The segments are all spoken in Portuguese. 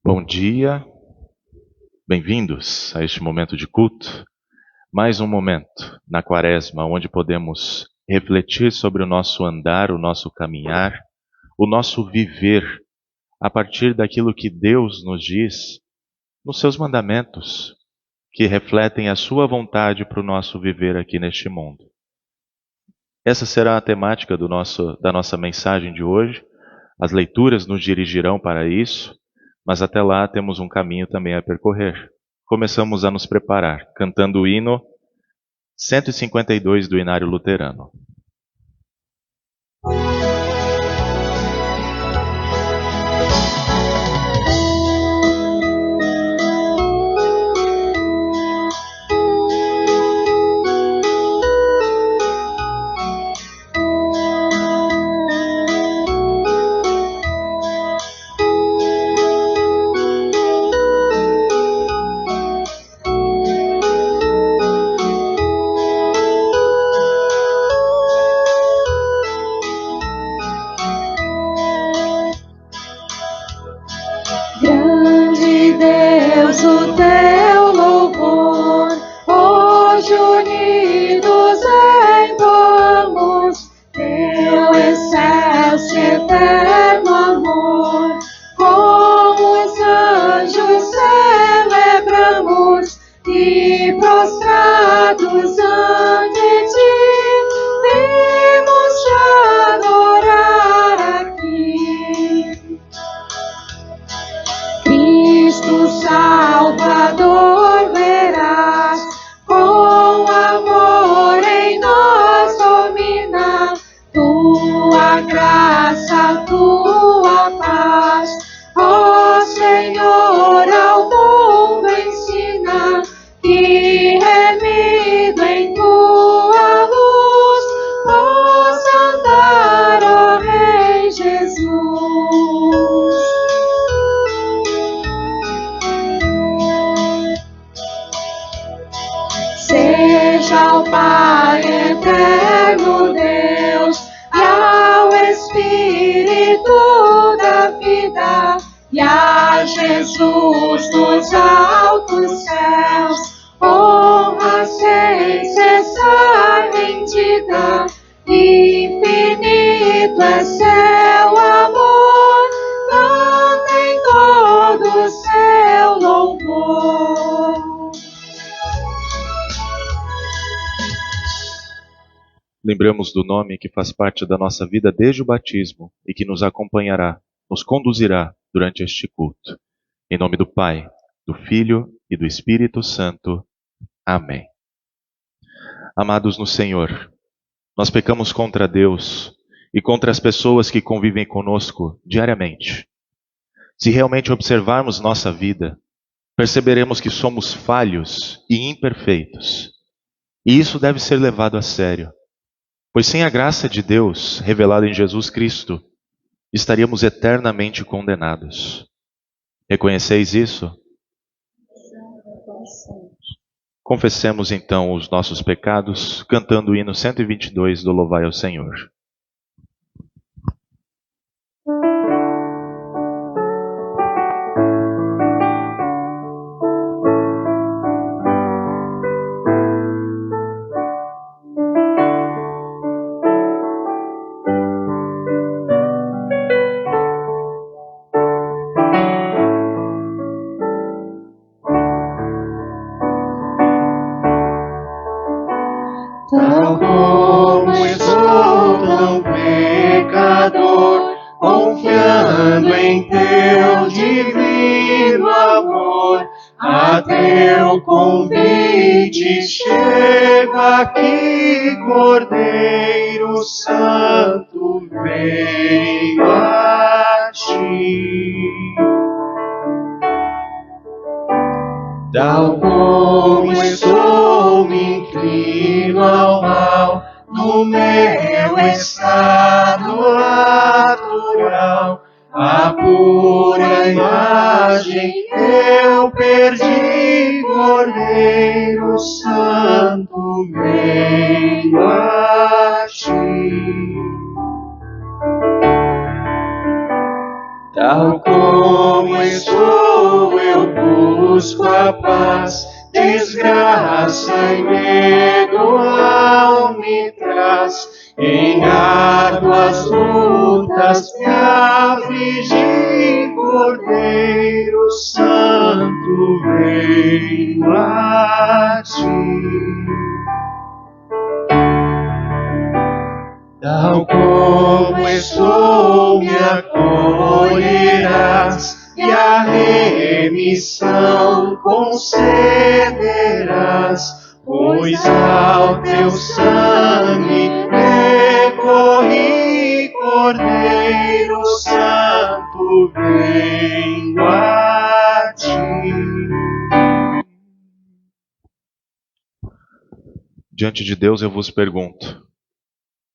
Bom dia, bem-vindos a este momento de culto. Mais um momento na Quaresma, onde podemos refletir sobre o nosso andar, o nosso caminhar, o nosso viver, a partir daquilo que Deus nos diz nos seus mandamentos, que refletem a sua vontade para o nosso viver aqui neste mundo. Essa será a temática da nossa mensagem de hoje. As leituras nos dirigirão para isso, mas até lá temos um caminho também a percorrer. Começamos a nos preparar, cantando o hino 152 do Inário Luterano. Lembramos do nome que faz parte da nossa vida desde o batismo e que nos acompanhará, nos conduzirá durante este culto. Em nome do Pai, do Filho e do Espírito Santo. Amém. Amados no Senhor, nós pecamos contra Deus e contra as pessoas que convivem conosco diariamente. Se realmente observarmos nossa vida, perceberemos que somos falhos e imperfeitos. E isso deve ser levado a sério. Pois sem a graça de Deus revelada em Jesus Cristo, estaríamos eternamente condenados. Reconheceis isso? Confessemos então os nossos pecados, cantando o hino 122 do Louvai ao Senhor. Tal como sou tão pecador, confiando em teu divino amor, a teu convite chego aqui, Cordeiro Santo, venho a ti. Tal como sou, me inclino ao mal, no meu estado natural, a pura imagem eu perdi, Cordeiro Santo, venho a ti. Tal como estou, eu busco a paz. Desgraça e medo ao me traz. Em árduas lutas me afligi, Cordeiro Santo, venho a ti. Tal como estou, me acolherás, e a remissão concederás, pois ao teu sangue recorri, Cordeiro Santo, venho a ti. Diante de Deus eu vos pergunto: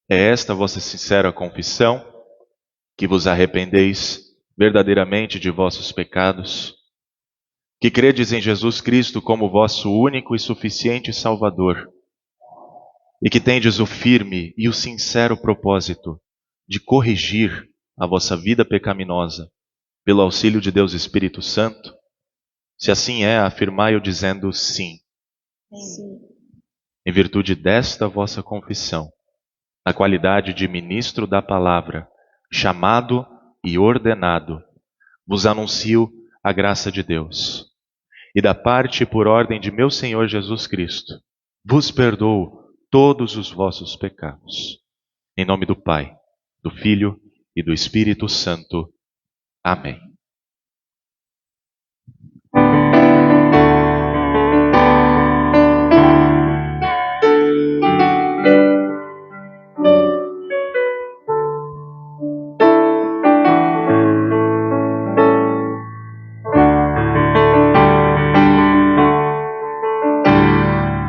é esta a vossa sincera confissão, que vos arrependeis verdadeiramente de vossos pecados, que credes em Jesus Cristo como vosso único e suficiente Salvador, e que tendes o firme e o sincero propósito de corrigir a vossa vida pecaminosa pelo auxílio de Deus Espírito Santo? Se assim é, afirmai-o dizendo sim. Sim. Em virtude desta vossa confissão, na qualidade de ministro da palavra, chamado e ordenado, vos anuncio a graça de Deus. E da parte e por ordem de meu Senhor Jesus Cristo, vos perdoo todos os vossos pecados. Em nome do Pai, do Filho e do Espírito Santo. Amém.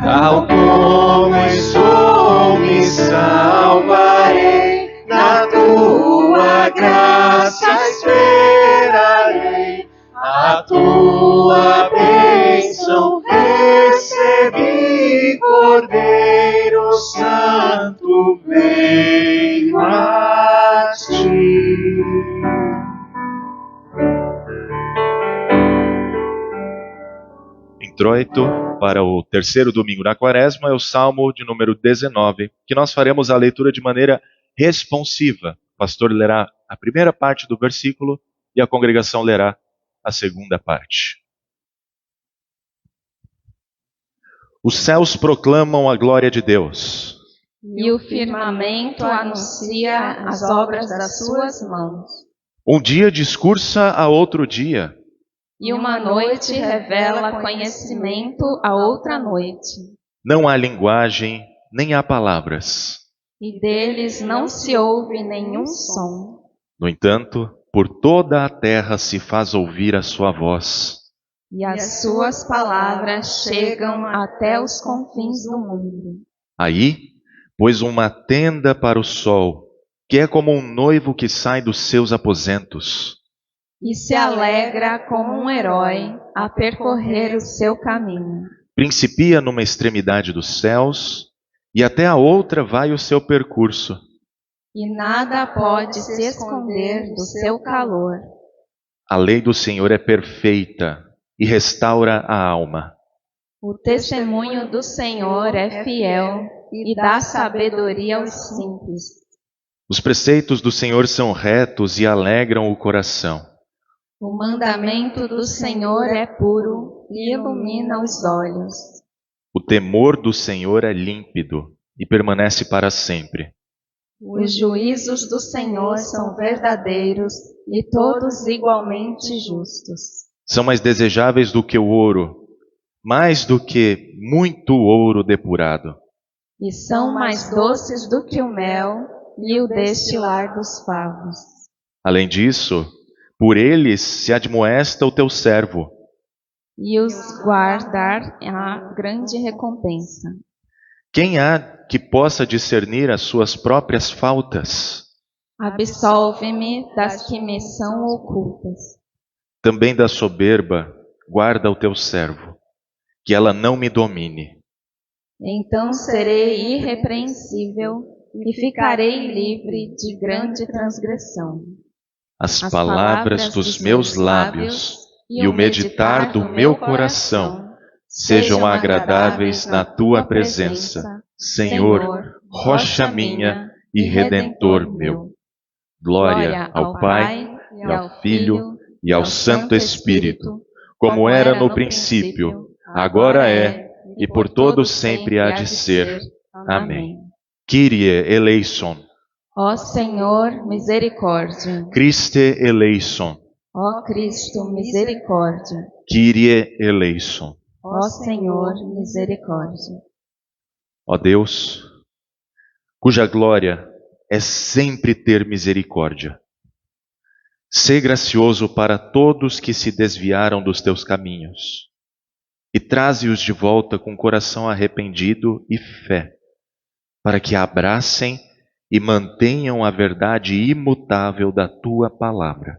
Tal como estou, me salvarei, na tua graça esperarei, a tua bênção recebi, Cordeiro Santo, venho a ti. Introito para o terceiro domingo da Quaresma é o Salmo de número 19, que nós faremos a leitura de maneira responsiva. O pastor lerá a primeira parte do versículo e a congregação lerá a segunda parte. Os céus proclamam a glória de Deus, E o firmamento anuncia as obras das suas mãos. um dia discursa a outro dia, E uma noite revela conhecimento a outra noite. não há linguagem, nem há palavras. E deles não se ouve nenhum som. No entanto, por toda a terra se faz ouvir a sua voz. E as suas palavras chegam até os confins do mundo. Aí, pôs uma tenda para o sol, que é como um noivo que sai dos seus aposentos. E se alegra como um herói a percorrer o seu caminho. Principia numa extremidade dos céus, e até a outra vai o seu percurso. E nada pode se esconder do seu calor. A lei do Senhor é perfeita e restaura a alma. O testemunho do Senhor é fiel e dá sabedoria aos simples. Os preceitos do Senhor são retos e alegram o coração. O mandamento do Senhor é puro e ilumina os olhos. O temor do Senhor é límpido e permanece para sempre. Os juízos do Senhor são verdadeiros e todos igualmente justos. São mais desejáveis do que o ouro, mais do que muito ouro depurado. E são mais doces do que o mel e o destilar dos favos. Além disso, por eles se admoesta o teu servo. E os guardar a grande recompensa. Quem há que possa discernir as suas próprias faltas? Absolve-me das que me são ocultas. Também da soberba guarda o teu servo, que ela não me domine. Então serei irrepreensível e ficarei livre de grande transgressão. as palavras dos meus lábios e o meditar do meu coração sejam agradáveis na tua presença, Senhor, rocha minha e redentor meu. Glória ao Pai, e ao Filho, e ao Santo Espírito, como era no princípio, agora é, e por todo sempre há de ser. Amém. Kyrie eleison. Ó Senhor, misericórdia. Christe eleison. Ó Cristo, misericórdia. Kyrie eleison. Ó Senhor, misericórdia. Ó Deus, cuja glória é sempre ter misericórdia. Sê gracioso para todos que se desviaram dos teus caminhos e traze-os de volta com coração arrependido e fé, para que abracem e mantenham a verdade imutável da tua palavra.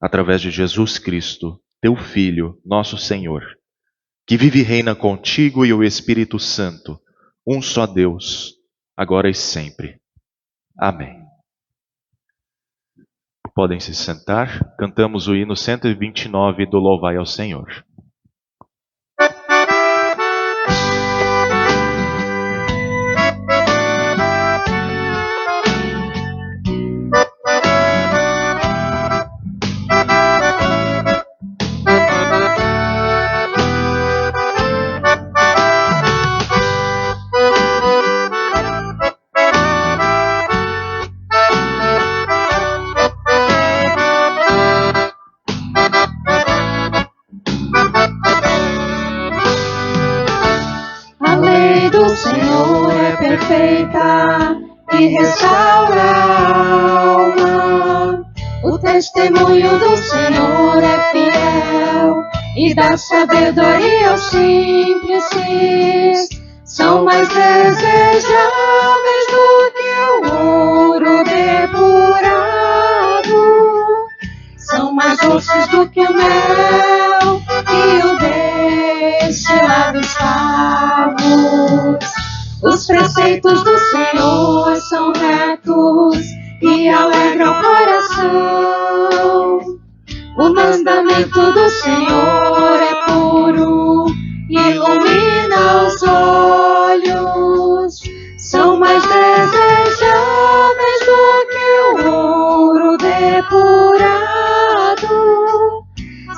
Através de Jesus Cristo, teu Filho, nosso Senhor, que vive e reina contigo e o Espírito Santo, um só Deus, agora e sempre. Amém. Podem se sentar. Cantamos o hino 129 do Louvai ao Senhor. E restaura a alma. O testemunho do Senhor é fiel e dá sabedoria aos simples. São mais desejáveis do que o ouro depurado, são mais doces do que o mel e o destilar dos favos. Os preceitos do Senhor são retos e alegram o coração. O mandamento do Senhor é puro e ilumina os olhos. São mais desejáveis do que o ouro depurado,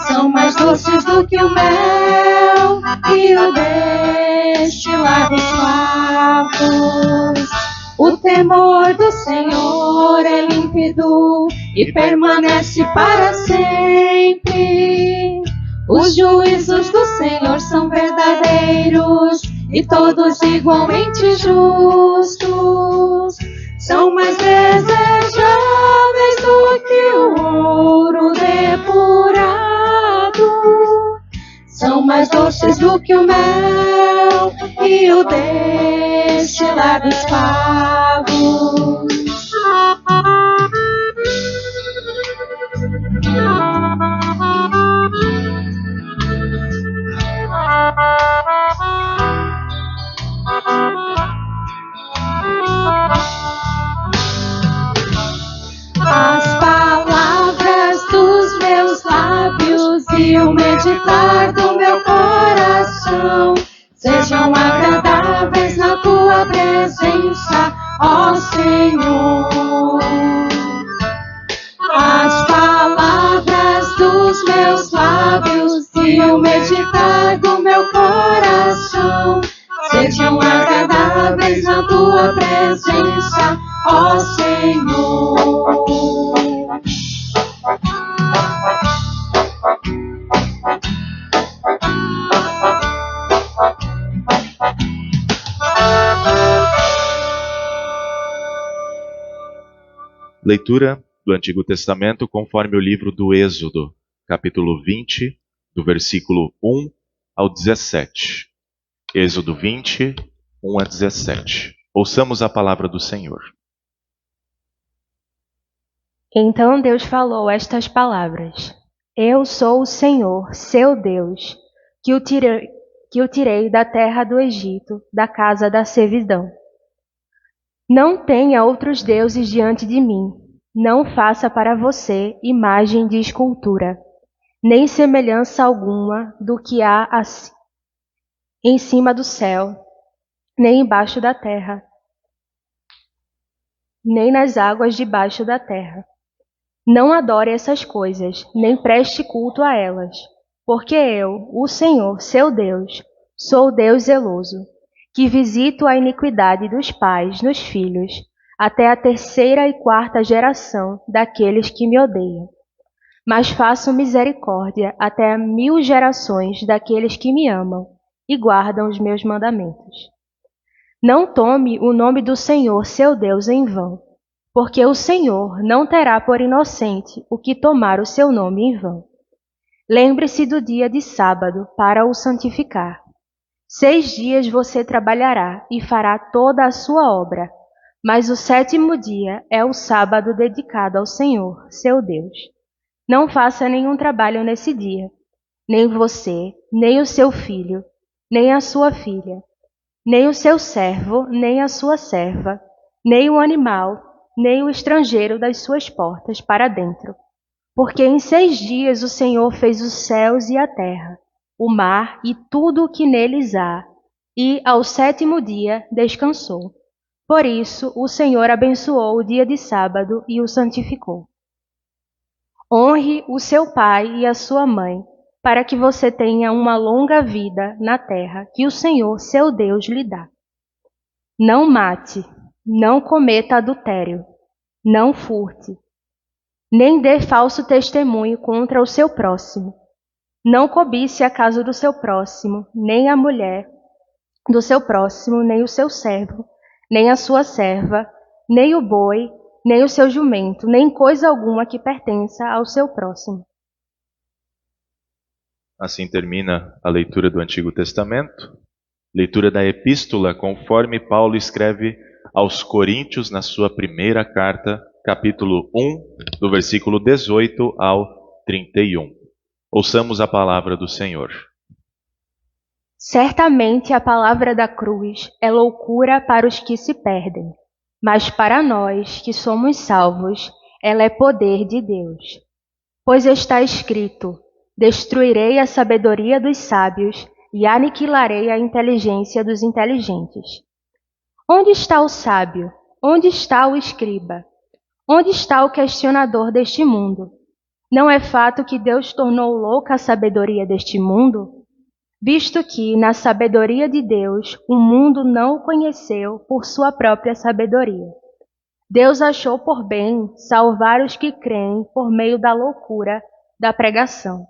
são mais doces do que o mel e o destilar dos favos. O temor do Senhor é límpido e permanece para sempre. Os juízos do Senhor são verdadeiros e todos igualmente justos. São mais desejáveis do que o ouro depurado, são mais doces do que o mel e o destilar dos favos. As palavras dos meus lábios e o meditar do meu coração sejam agradáveis na tua presença, ó Senhor. As palavras dos meus lábios e o meditar do meu coração sejam agradáveis na tua presença, ó Senhor. Leitura do Antigo Testamento conforme o livro do Êxodo, capítulo 20, do versículo 1 ao 17. Êxodo 20, 1 a 17. Ouçamos a palavra do Senhor. Então Deus falou estas palavras: Eu sou o Senhor, seu Deus, que o tirei da terra do Egito, da casa da servidão. Não tenha outros deuses diante de mim. Não faça para você imagem de escultura, nem semelhança alguma do que há em cima do céu, nem embaixo da terra, nem nas águas debaixo da terra. Não adore essas coisas, nem preste culto a elas, porque eu, o Senhor, seu Deus, sou Deus zeloso, que visito a iniquidade dos pais nos filhos, até a 3ª e 4ª geração daqueles que me odeiam. Mas faço misericórdia até a 1000 gerações daqueles que me amam e guardam os meus mandamentos. Não tome o nome do Senhor, seu Deus, em vão, porque o Senhor não terá por inocente o que tomar o seu nome em vão. Lembre-se do dia de sábado para o santificar. 6 dias você trabalhará e fará toda a sua obra, mas o 7º dia é o sábado dedicado ao Senhor, seu Deus. Não faça nenhum trabalho nesse dia, nem você, nem o seu filho, nem a sua filha, nem o seu servo, nem a sua serva, nem o animal, nem o estrangeiro das suas portas para dentro. Porque em 6 dias o Senhor fez os céus e a terra, o mar e tudo o que neles há, e ao 7º dia descansou. Por isso o Senhor abençoou o dia de sábado e o santificou. Honre o seu pai e a sua mãe, para que você tenha uma longa vida na terra que o Senhor, seu Deus, lhe dá. Não mate, não cometa adultério, não furte, nem dê falso testemunho contra o seu próximo. Não cobice a casa do seu próximo, nem a mulher do seu próximo, nem o seu servo, nem a sua serva, nem o boi, nem o seu jumento, nem coisa alguma que pertença ao seu próximo. Assim termina a leitura do Antigo Testamento, leitura da Epístola, conforme Paulo escreve aos Coríntios na sua primeira carta, capítulo 1, do versículo 18 ao 31. Ouçamos a palavra do Senhor. Certamente a palavra da cruz é loucura para os que se perdem, mas para nós que somos salvos, ela é poder de Deus. Pois está escrito: destruirei a sabedoria dos sábios e aniquilarei a inteligência dos inteligentes. Onde está o sábio? Onde está o escriba? Onde está o questionador deste mundo? Não é fato que Deus tornou louca a sabedoria deste mundo? Visto que, na sabedoria de Deus, o mundo não o conheceu por sua própria sabedoria. Deus achou por bem salvar os que creem por meio da loucura da pregação.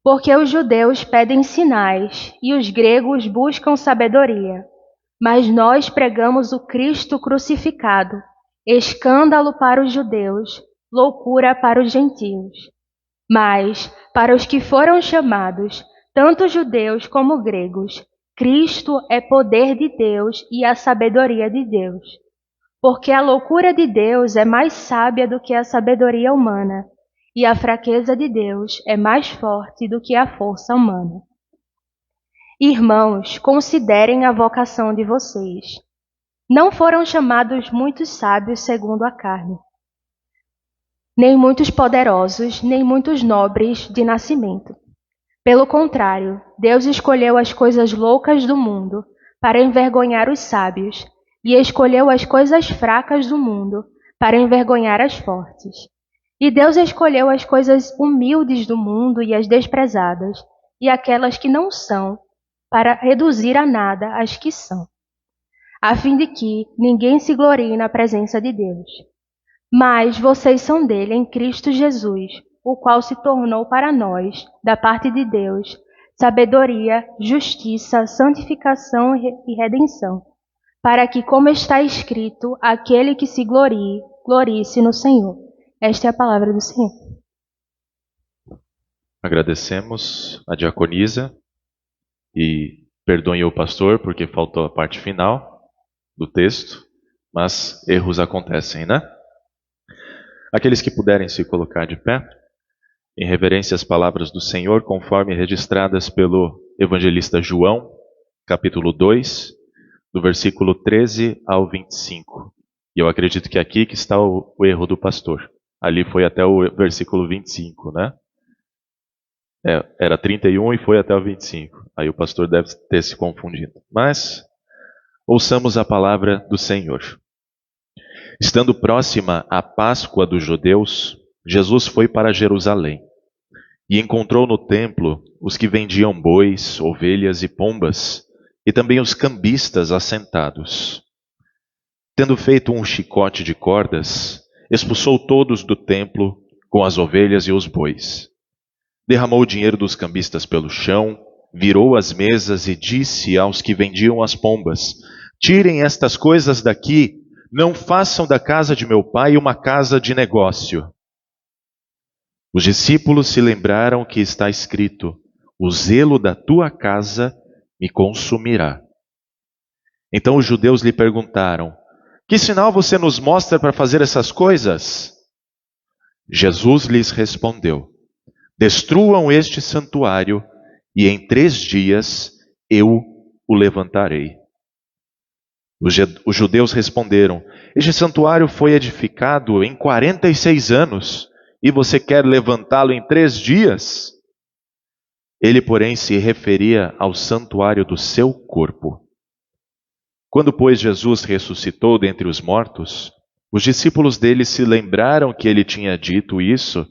Porque os judeus pedem sinais e os gregos buscam sabedoria. Mas nós pregamos o Cristo crucificado, escândalo para os judeus, loucura para os gentios. Mas, para os que foram chamados, tanto judeus como gregos, Cristo é poder de Deus e a sabedoria de Deus. Porque a loucura de Deus é mais sábia do que a sabedoria humana, e a fraqueza de Deus é mais forte do que a força humana. Irmãos, considerem a vocação de vocês. Não foram chamados muitos sábios segundo a carne, nem muitos poderosos, nem muitos nobres de nascimento. Pelo contrário, Deus escolheu as coisas loucas do mundo para envergonhar os sábios, e escolheu as coisas fracas do mundo para envergonhar as fortes. E Deus escolheu as coisas humildes do mundo e as desprezadas, e aquelas que não são, para reduzir a nada as que são, a fim de que ninguém se glorie na presença de Deus. Mas vocês são dele em Cristo Jesus, o qual se tornou para nós, da parte de Deus, sabedoria, justiça, santificação e redenção, para que, como está escrito, aquele que se glorie, glorie-se no Senhor. Esta é a palavra do Senhor. Agradecemos a diaconisa e perdoem o pastor porque faltou a parte final do texto, mas erros acontecem, né? Aqueles que puderem se colocar de pé, em reverência às palavras do Senhor, conforme registradas pelo evangelista João, capítulo 2, do versículo 13 ao 25. E eu acredito que aqui que está o erro do pastor. Ali foi até o versículo 25, né? Era 31 e foi até o 25. Aí o pastor deve ter se confundido. Mas ouçamos a palavra do Senhor. Estando próxima a Páscoa dos judeus, Jesus foi para Jerusalém e encontrou no templo os que vendiam bois, ovelhas e pombas, e também os cambistas assentados. Tendo feito um chicote de cordas, expulsou todos do templo com as ovelhas e os bois. Derramou o dinheiro dos cambistas pelo chão, virou as mesas e disse aos que vendiam as pombas: tirem estas coisas daqui, não façam da casa de meu pai uma casa de negócio. Os discípulos se lembraram que está escrito: o zelo da tua casa me consumirá. Então os judeus lhe perguntaram: que sinal você nos mostra para fazer essas coisas? Jesus lhes respondeu: destruam este santuário e em 3 dias eu o levantarei. Os judeus responderam: este santuário foi edificado em 46 anos e você quer levantá-lo em 3 dias? Ele, porém, se referia ao santuário do seu corpo. Quando, pois, Jesus ressuscitou dentre os mortos, os discípulos dele se lembraram que ele tinha dito isso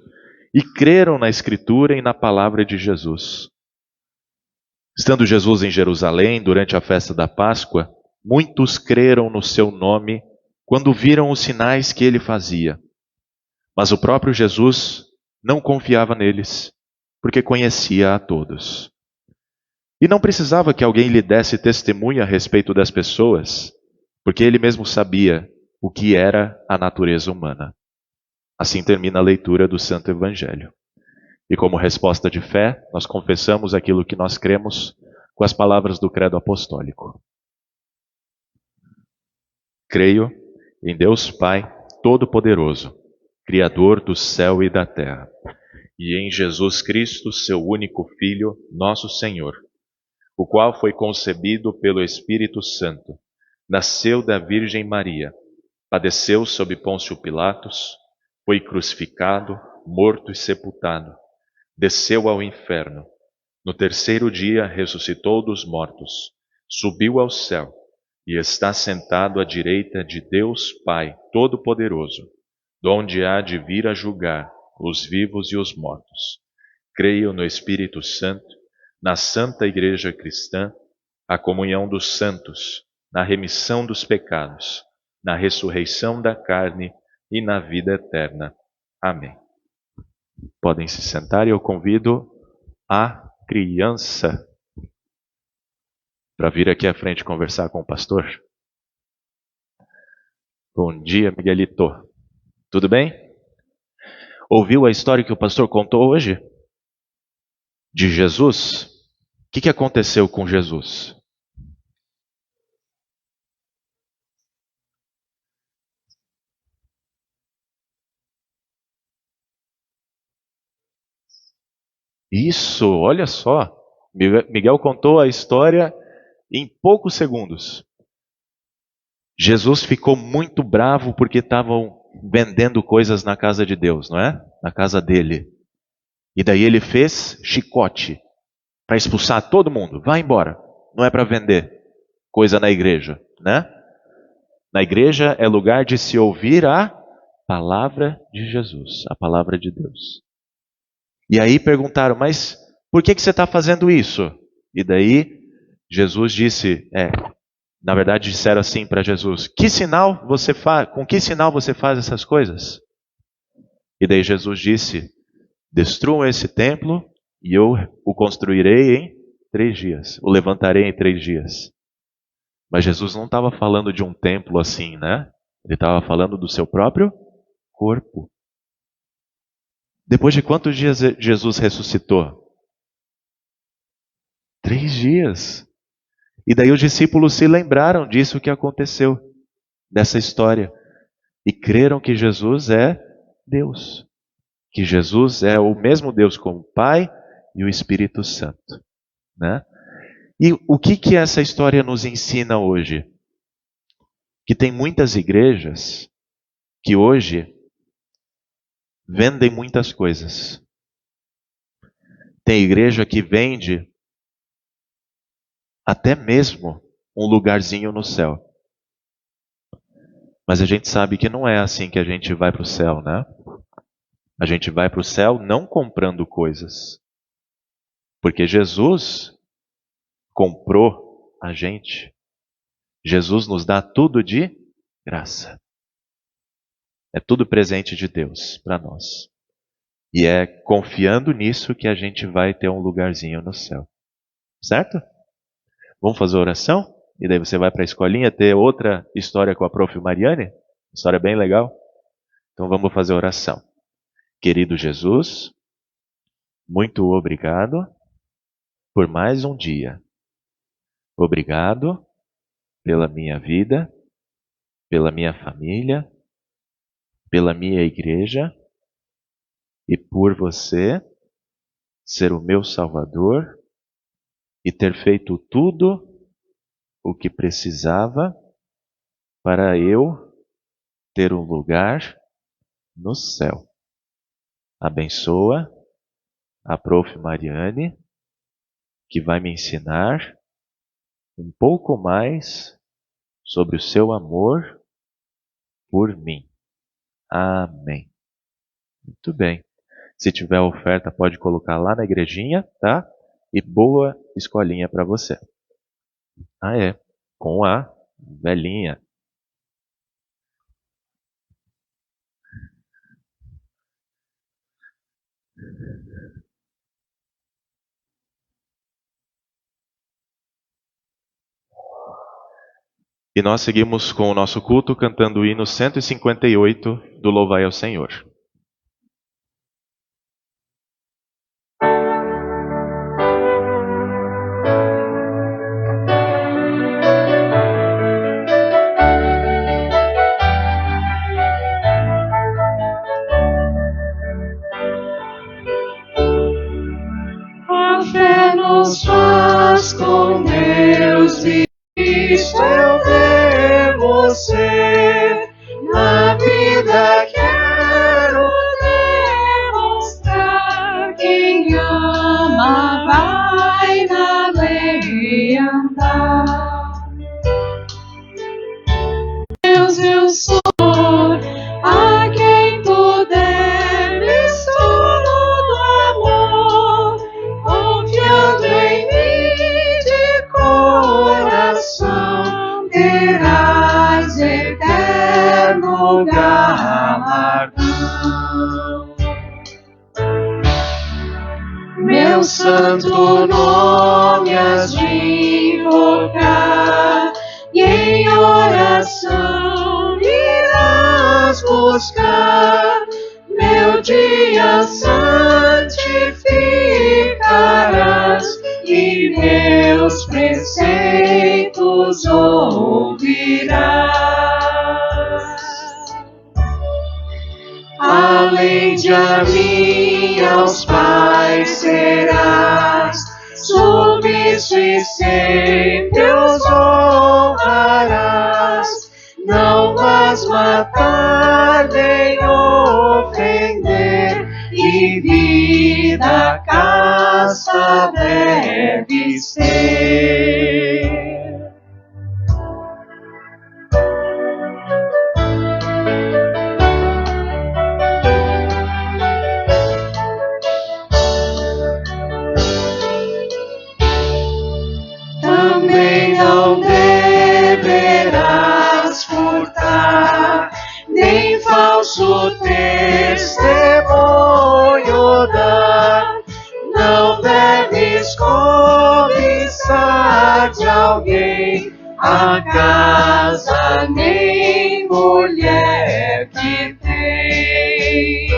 e creram na Escritura e na palavra de Jesus. Estando Jesus em Jerusalém durante a festa da Páscoa, muitos creram no seu nome quando viram os sinais que ele fazia. Mas o próprio Jesus não confiava neles, porque conhecia a todos. E não precisava que alguém lhe desse testemunho a respeito das pessoas, porque ele mesmo sabia o que era a natureza humana. Assim termina a leitura do Santo Evangelho. E como resposta de fé, nós confessamos aquilo que nós cremos com as palavras do Credo Apostólico. Creio em Deus Pai Todo-Poderoso, Criador do céu e da terra, e em Jesus Cristo, seu único Filho, nosso Senhor, o qual foi concebido pelo Espírito Santo, nasceu da Virgem Maria, padeceu sob Pôncio Pilatos, foi crucificado, morto e sepultado, desceu ao inferno. No 3º dia ressuscitou dos mortos, subiu ao céu e está sentado à direita de Deus Pai Todo-Poderoso, donde há de vir a julgar os vivos e os mortos. Creio no Espírito Santo, na Santa Igreja Cristã, a comunhão dos santos, na remissão dos pecados, na ressurreição da carne e na vida eterna. Amém. Podem se sentar e eu convido a criança para vir aqui à frente conversar com o pastor. Bom dia, Miguelito. Tudo bem? Ouviu a história que o pastor contou hoje? De Jesus? O que aconteceu com Jesus? Isso, olha só. Miguel contou a história em poucos segundos. Jesus ficou muito bravo porque estavam vendendo coisas na casa de Deus, não é? Na casa dele. E daí ele fez chicote para expulsar todo mundo. Vai embora. Não é para vender coisa na igreja, né? Na igreja é lugar de se ouvir a palavra de Jesus, a palavra de Deus. E aí perguntaram, mas por que você está fazendo isso? E daí Jesus disse, na verdade disseram assim para Jesus, que sinal você faz? Com que sinal você faz essas coisas? E daí Jesus disse, destruam esse templo e eu o construirei em 3 dias, o levantarei em 3 dias. Mas Jesus não estava falando de um templo assim, né? Ele estava falando do seu próprio corpo. Depois de quantos dias Jesus ressuscitou? 3 dias. E daí os discípulos se lembraram disso que aconteceu, dessa história. E creram que Jesus é Deus. Que Jesus é o mesmo Deus como o Pai e o Espírito Santo. Né? E o que essa história nos ensina hoje? que tem muitas igrejas que hoje vendem muitas coisas. Tem igreja que vende até mesmo um lugarzinho no céu. Mas a gente sabe que não é assim que a gente vai para o céu, né? A gente vai para o céu não comprando coisas. Porque Jesus comprou a gente. Jesus nos dá tudo de graça. É tudo presente de Deus para nós. E é confiando nisso que a gente vai ter um lugarzinho no céu. Certo? Vamos fazer oração? E daí você vai para a escolinha ter outra história com a prof. Mariane? História bem legal. Então vamos fazer oração. Querido Jesus, muito obrigado por mais um dia. Obrigado pela minha vida, pela minha família, pela minha igreja e por você ser o meu Salvador e ter feito tudo o que precisava para eu ter um lugar no céu. Abençoa a prof. Mariane, que vai me ensinar um pouco mais sobre o seu amor por mim. Amém. Muito bem. Se tiver oferta, pode colocar lá na igrejinha, tá? E boa escolinha para você. Ah, é. Com a velhinha. E nós seguimos com o nosso culto cantando o hino 158 do Louvai ao Senhor. A fé nos faz com Deus visto, eu ver você. Na vida quero demonstrar, quem ama vai na lei andar. Deus, eu sou a quem tu deves todo amor, confiando em mim de coração, terás eterno galardão. Meu santo nome has de invocar, e em oração irás buscar. Meu dia santificarás, e meus preceitos ouvirás. Além de a mim aos pais serás submisso e sempre os honrarás. Não vas matar nem ofender, e vida casta deve ser. Também não deverás furtar, nem falso testemunho dar. Não deves cobiçar de alguém a casa, nem mulher que tem.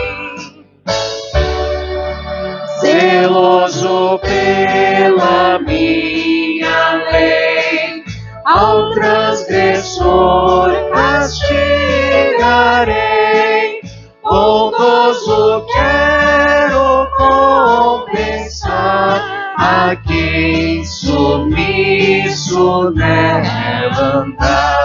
Zeloso pela minha lei, ao transgressor castigarei. Bondoso quero compensar a quem submisso nela andar.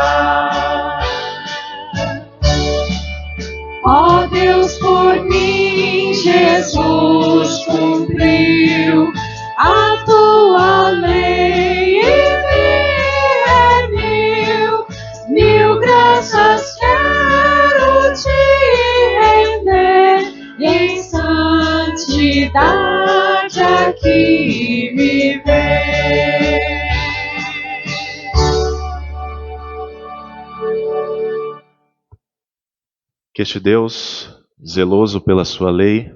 e em santidade aqui viver. Que este Deus, zeloso pela sua lei,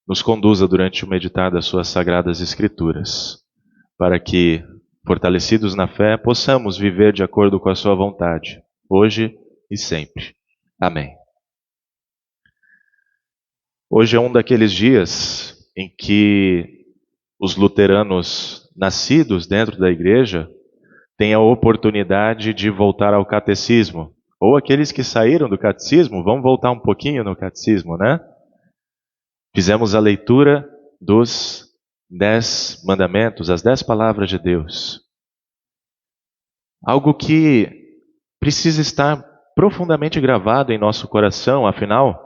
nos conduza durante o meditar das suas sagradas escrituras, para que, fortalecidos na fé, possamos viver de acordo com a sua vontade, hoje e sempre. Amém. Hoje é um daqueles dias em que os luteranos nascidos dentro da igreja têm a oportunidade de voltar ao catecismo. Ou aqueles que saíram do catecismo, vão voltar um pouquinho no catecismo, né? Fizemos a leitura dos 10 mandamentos, as 10 palavras de Deus. Algo que precisa estar profundamente gravado em nosso coração, afinal,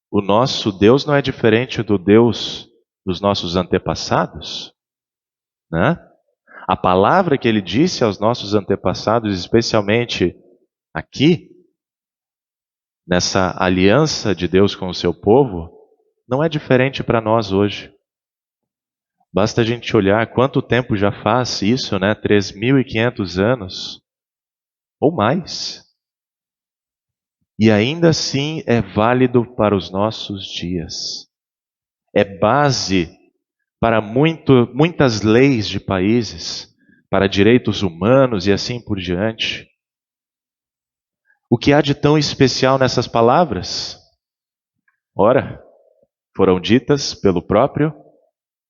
o nosso Deus não é diferente do Deus dos nossos antepassados, né? A palavra que ele disse aos nossos antepassados, especialmente aqui, nessa aliança de Deus com o seu povo, não é diferente para nós hoje. Basta a gente olhar quanto tempo já faz isso, né? 3.500 anos ou mais. E ainda assim é válido para os nossos dias. É base para muitas leis de países, para direitos humanos e assim por diante. O que há de tão especial nessas palavras? Ora, foram ditas pelo próprio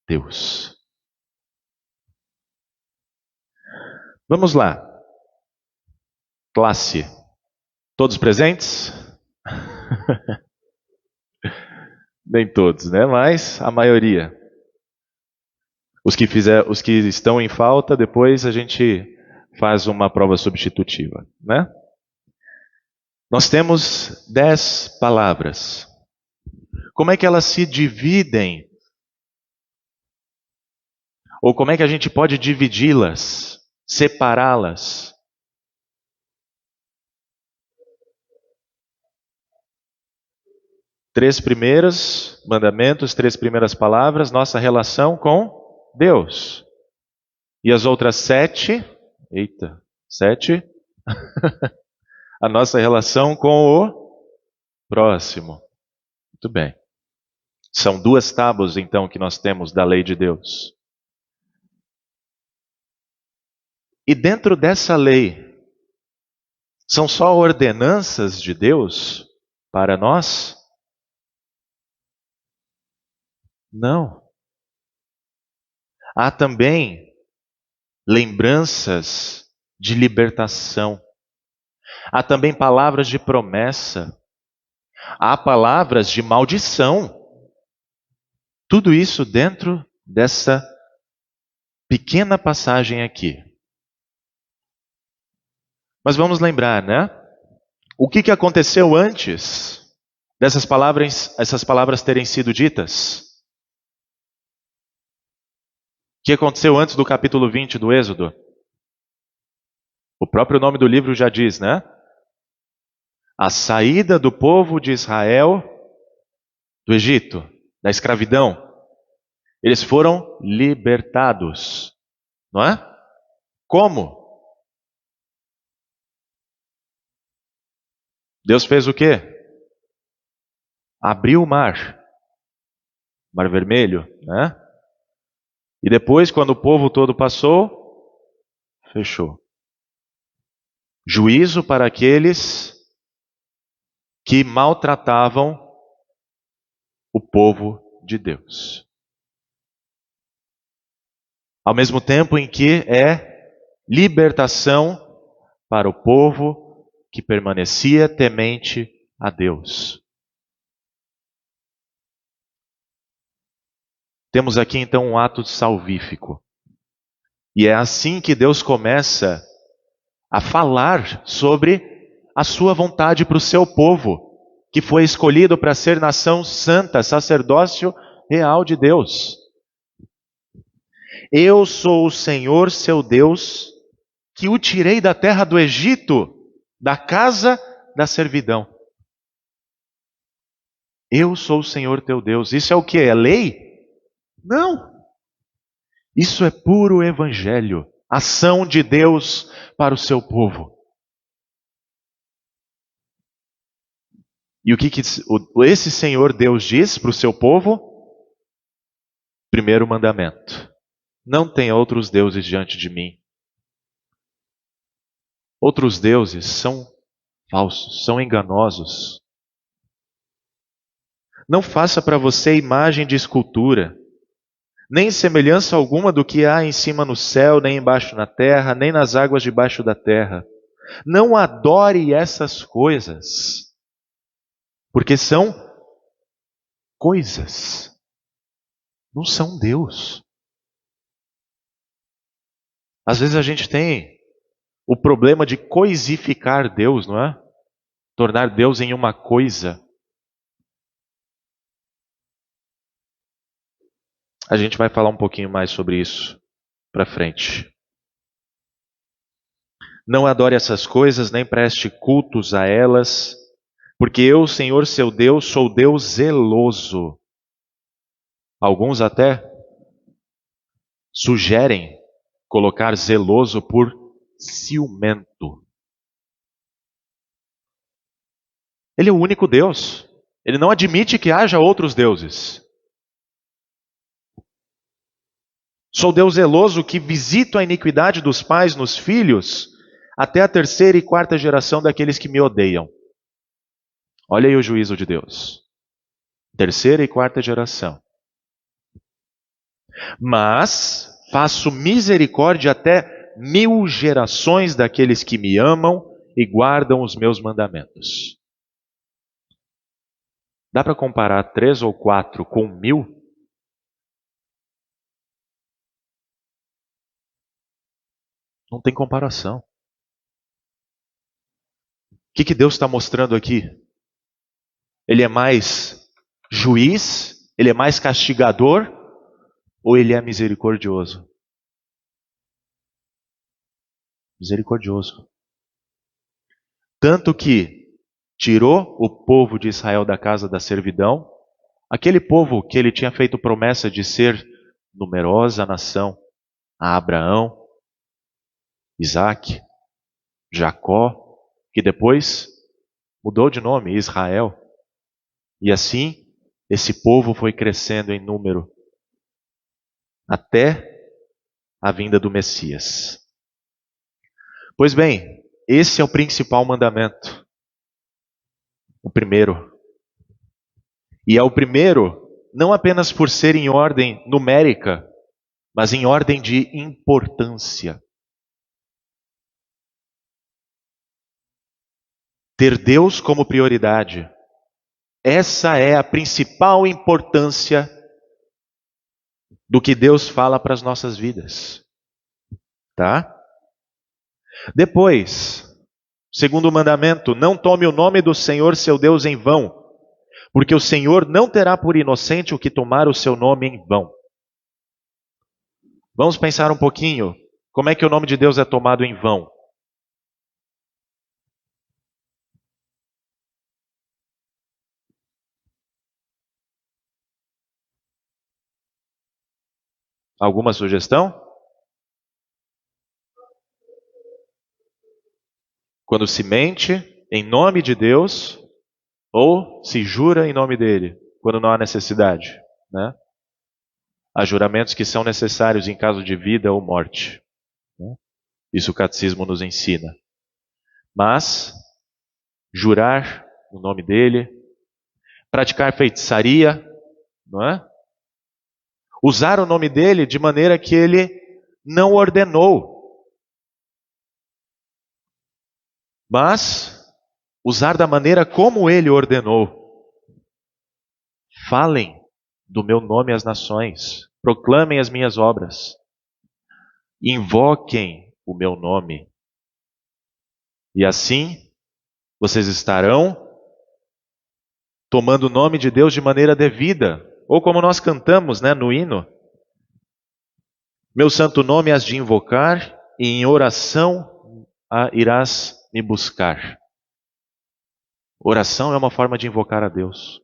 Deus. Vamos lá. Classe. Todos presentes? Nem todos, né? Mas a maioria. Os que estão em falta, depois a gente faz uma prova substitutiva, né? Nós temos 10 palavras. Como é que elas se dividem? Ou como é que a gente pode dividi-las, separá-las? Três primeiros mandamentos, 3 primeiras palavras, nossa relação com Deus. E as outras 7, 7, a nossa relação com o próximo. Muito bem. São 2 tábuas, então, que nós temos da lei de Deus. E dentro dessa lei, são só ordenanças de Deus para nós? Não. Há também lembranças de libertação. Há também palavras de promessa. Há palavras de maldição. Tudo isso dentro dessa pequena passagem aqui. Mas vamos lembrar, né? O que aconteceu antes dessas palavras terem sido ditas? O que aconteceu antes do capítulo 20 do Êxodo? O próprio nome do livro já diz, né? A saída do povo de Israel do Egito, da escravidão. Eles foram libertados, não é? Como? Deus fez o quê? Abriu o mar Vermelho, né? E depois, quando o povo todo passou, fechou. Juízo para aqueles que maltratavam o povo de Deus. Ao mesmo tempo em que é libertação para o povo que permanecia temente a Deus. Temos aqui então um ato salvífico. E é assim que Deus começa a falar sobre a sua vontade para o seu povo, que foi escolhido para ser nação santa, sacerdócio real de Deus. Eu sou o Senhor, seu Deus, que o tirei da terra do Egito, da casa da servidão. Eu sou o Senhor teu Deus. Isso é o que? É lei? Não. Isso é puro evangelho. Ação de Deus para o seu povo. E o que esse Senhor Deus diz para o seu povo? Primeiro mandamento: não tenha outros deuses diante de mim. Outros deuses são falsos, são enganosos. Não faça para você imagem de escultura, nem semelhança alguma do que há em cima no céu, nem embaixo na terra, nem nas águas debaixo da terra. Não adore essas coisas, porque são coisas, não são Deus. Às vezes a gente tem o problema de coisificar Deus, não é? Tornar Deus em uma coisa. A gente vai falar um pouquinho mais sobre isso para frente. Não adore essas coisas, nem preste cultos a elas, porque eu, Senhor seu Deus, sou Deus zeloso. Alguns até sugerem colocar zeloso por ciumento. Ele é o único Deus. Ele não admite que haja outros deuses. Sou Deus zeloso que visito a iniquidade dos pais nos filhos, até a terceira e quarta geração daqueles que me odeiam. Olha aí o juízo de Deus. Terceira e quarta geração. Mas faço misericórdia até 1000 gerações daqueles que me amam e guardam os meus mandamentos. Dá para comparar 3 ou 4 com 1000? Não tem comparação. O que Deus está mostrando aqui? Ele é mais juiz? Ele é mais castigador? Ou ele é misericordioso? Misericordioso. Tanto que tirou o povo de Israel da casa da servidão, aquele povo que ele tinha feito promessa de ser numerosa nação, a Abraão, Isaac, Jacó, que depois mudou de nome, Israel. E assim, esse povo foi crescendo em número até a vinda do Messias. Pois bem, esse é o principal mandamento. O primeiro. E é o primeiro, não apenas por ser em ordem numérica, mas em ordem de importância. Ter Deus como prioridade. Essa é a principal importância do que Deus fala para as nossas vidas. Tá? Depois, segundo mandamento, não tome o nome do Senhor seu Deus em vão, porque o Senhor não terá por inocente o que tomar o seu nome em vão. Vamos pensar um pouquinho, como é que o nome de Deus é tomado em vão? Alguma sugestão? Quando se mente em nome de Deus ou se jura em nome dele, quando não há necessidade, né? Há juramentos que são necessários em caso de vida ou morte, né? Isso o catecismo nos ensina. Mas jurar no nome dele, praticar feitiçaria, não é? Usar o nome dele de maneira que ele não ordenou, mas usar da maneira como ele ordenou. Falem do meu nome às nações, proclamem as minhas obras, invoquem o meu nome. E assim, vocês estarão tomando o nome de Deus de maneira devida. Ou como nós cantamos, né, no hino. Meu santo nome has de invocar, e em oração irás me buscar. Oração é uma forma de invocar a Deus.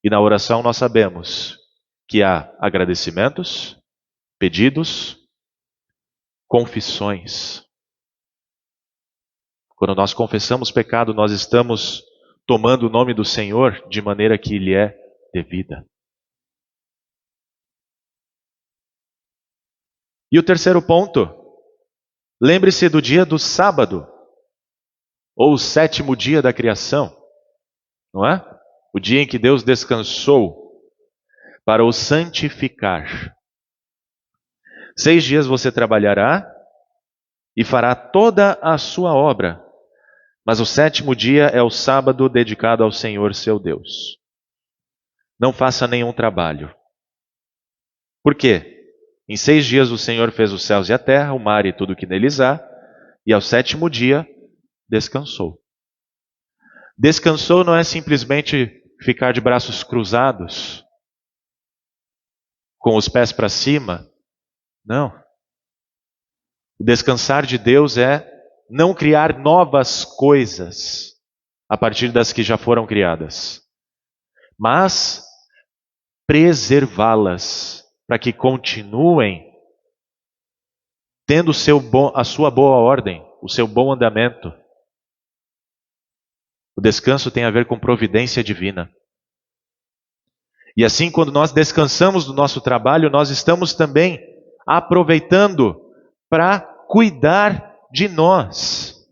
E na oração nós sabemos que há agradecimentos, pedidos, confissões. Quando nós confessamos pecado, nós estamos tomando o nome do Senhor de maneira que lhe é devida. E o terceiro ponto, lembre-se do dia do sábado, ou o sétimo dia da criação, não é? O dia em que Deus descansou para o santificar. 6 dias você trabalhará e fará toda a sua obra, mas o sétimo dia é o sábado dedicado ao Senhor seu Deus. Não faça nenhum trabalho. Por quê? Em 6 dias o Senhor fez os céus e a terra, o mar e tudo que neles há, e ao sétimo dia descansou. Descansou não é simplesmente ficar de braços cruzados, com os pés para cima. Não. O descansar de Deus é não criar novas coisas a partir das que já foram criadas, mas preservá-las para que continuem tendo a sua boa ordem, o seu bom andamento. O descanso tem a ver com providência divina. E assim, quando nós descansamos do nosso trabalho, nós estamos também aproveitando para cuidar de nós.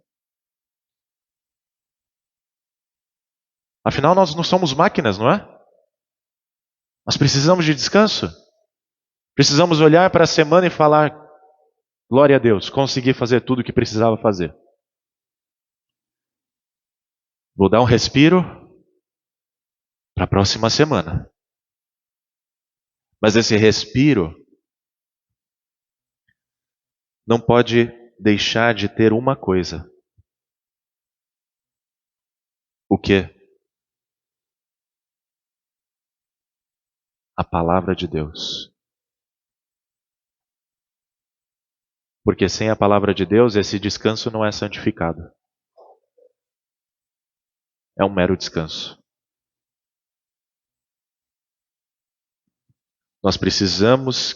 Afinal, nós não somos máquinas, não é? Nós precisamos de descanso. Precisamos olhar para a semana e falar: glória a Deus, consegui fazer tudo o que precisava fazer. Vou dar um respiro para a próxima semana. Mas esse respiro não pode deixar de ter uma coisa. O quê? A palavra de Deus. Porque sem a palavra de Deus, esse descanso não é santificado. É um mero descanso. Nós precisamos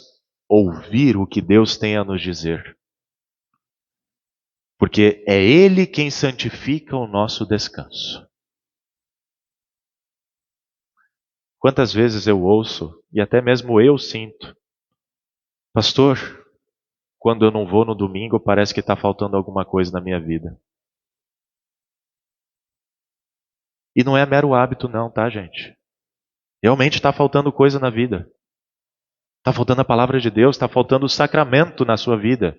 ouvir o que Deus tem a nos dizer. Porque é Ele quem santifica o nosso descanso. Quantas vezes eu ouço, e até mesmo eu sinto: pastor, quando eu não vou no domingo, parece que está faltando alguma coisa na minha vida. E não é mero hábito não, tá, gente? Realmente está faltando coisa na vida. Está faltando a palavra de Deus, está faltando o sacramento na sua vida.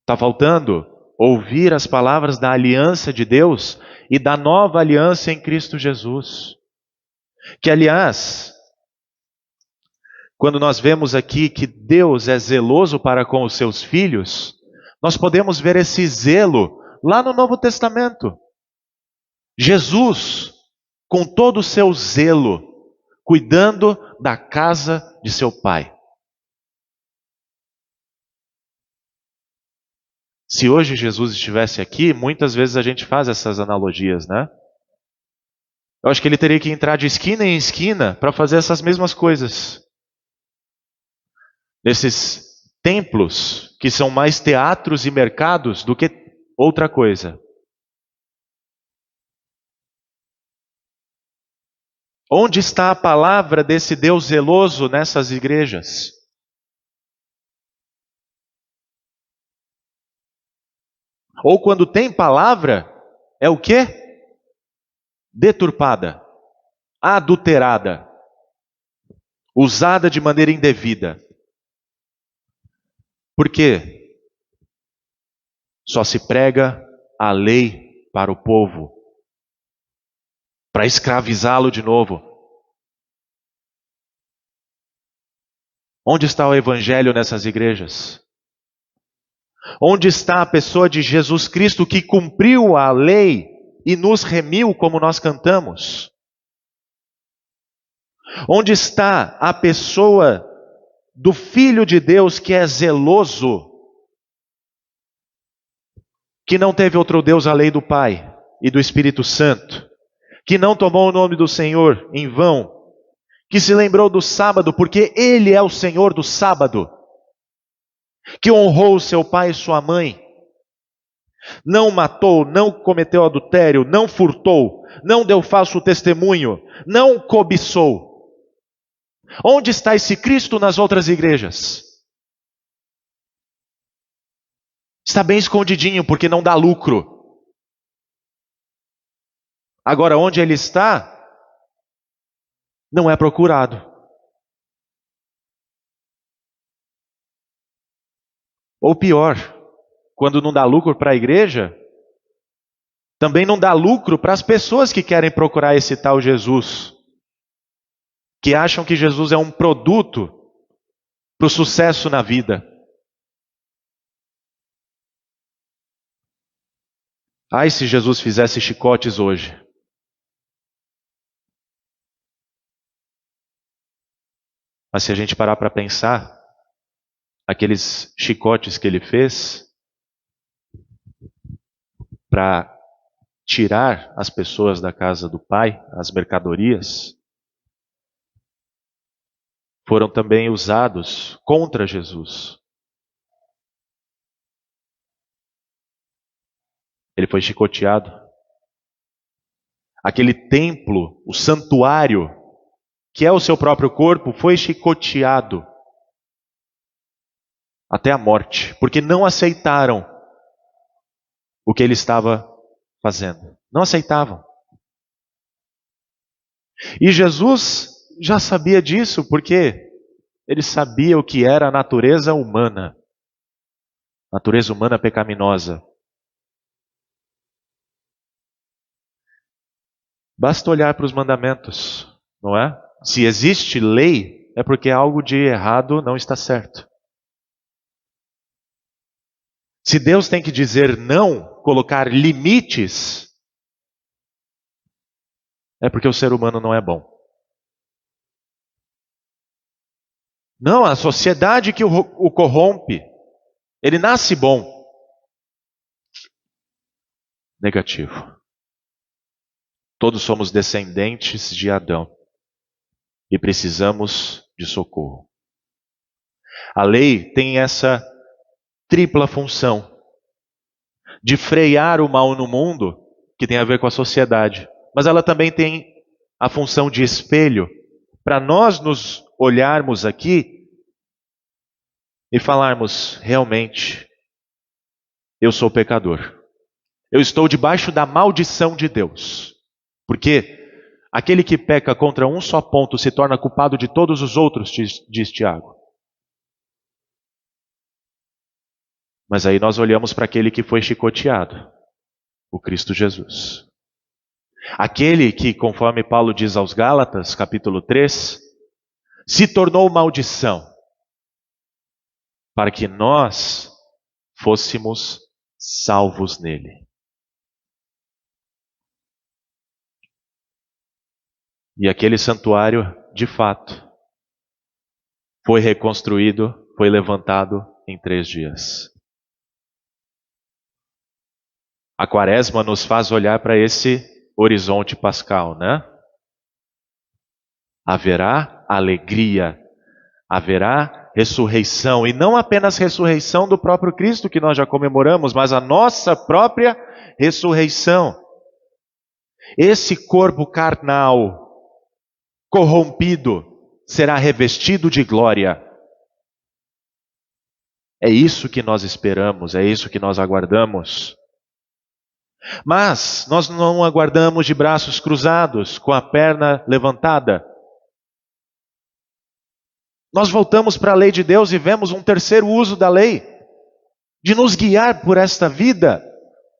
Está faltando ouvir as palavras da aliança de Deus e da nova aliança em Cristo Jesus. Que, aliás, quando nós vemos aqui que Deus é zeloso para com os seus filhos, nós podemos ver esse zelo lá no Novo Testamento. Jesus, com todo o seu zelo, cuidando da casa de seu Pai. Se hoje Jesus estivesse aqui, muitas vezes a gente faz essas analogias, né? Eu acho que ele teria que entrar de esquina em esquina para fazer essas mesmas coisas. Nesses templos que são mais teatros e mercados do que outra coisa. Onde está a palavra desse Deus zeloso nessas igrejas? Ou quando tem palavra, é o quê? Deturpada, adulterada, usada de maneira indevida. Por quê? Só se prega a lei para o povo, para escravizá-lo de novo. Onde está o evangelho nessas igrejas? Onde está a pessoa de Jesus Cristo que cumpriu a lei e nos remiu, como nós cantamos? Onde está a pessoa do Filho de Deus que é zeloso, que não teve outro Deus além do Pai e do Espírito Santo, que não tomou o nome do Senhor em vão, que se lembrou do sábado, porque Ele é o Senhor do sábado, que honrou seu pai e sua mãe, não matou, não cometeu adultério, não furtou, não deu falso testemunho, não cobiçou. Onde está esse Cristo nas outras igrejas? Está bem escondidinho, porque não dá lucro. Agora, onde ele está, não é procurado. Ou pior, quando não dá lucro para a igreja, também não dá lucro para as pessoas que querem procurar esse tal Jesus, que acham que Jesus é um produto para o sucesso na vida. Ai, se Jesus fizesse chicotes hoje. Mas se a gente parar para pensar, aqueles chicotes que ele fez para tirar as pessoas da casa do Pai, as mercadorias, foram também usados contra Jesus. Ele foi chicoteado. Aquele templo, o santuário, que é o seu próprio corpo, foi chicoteado até a morte, porque não aceitaram o que ele estava fazendo. Não aceitavam. E Jesus já sabia disso, porque ele sabia o que era a natureza humana. Natureza humana pecaminosa. Basta olhar para os mandamentos, não é? Se existe lei, é porque algo de errado não está certo. Se Deus tem que dizer não, colocar limites, é porque o ser humano não é bom. Não, a sociedade que o corrompe. Ele nasce bom. Negativo. Todos somos descendentes de Adão e precisamos de socorro. A lei tem essa tripla função de frear o mal no mundo, que tem a ver com a sociedade, mas ela também tem a função de espelho, para nós nos olharmos aqui e falarmos: realmente, eu sou pecador. Eu estou debaixo da maldição de Deus. Porque aquele que peca contra um só ponto se torna culpado de todos os outros, diz Tiago. Mas aí nós olhamos para aquele que foi chicoteado, o Cristo Jesus. Aquele que, conforme Paulo diz aos Gálatas, capítulo 3, se tornou maldição, para que nós fôssemos salvos nele. E aquele santuário, de fato, foi reconstruído, foi levantado em 3 dias. A Quaresma nos faz olhar para esse horizonte pascal, né? Haverá alegria, haverá ressurreição, e não apenas ressurreição do próprio Cristo que nós já comemoramos, mas a nossa própria ressurreição. Esse corpo carnal, corrompido, será revestido de glória. É isso que nós esperamos, é isso que nós aguardamos. Mas nós não aguardamos de braços cruzados, com a perna levantada. Nós voltamos para a lei de Deus e vemos um terceiro uso da lei, de nos guiar por esta vida,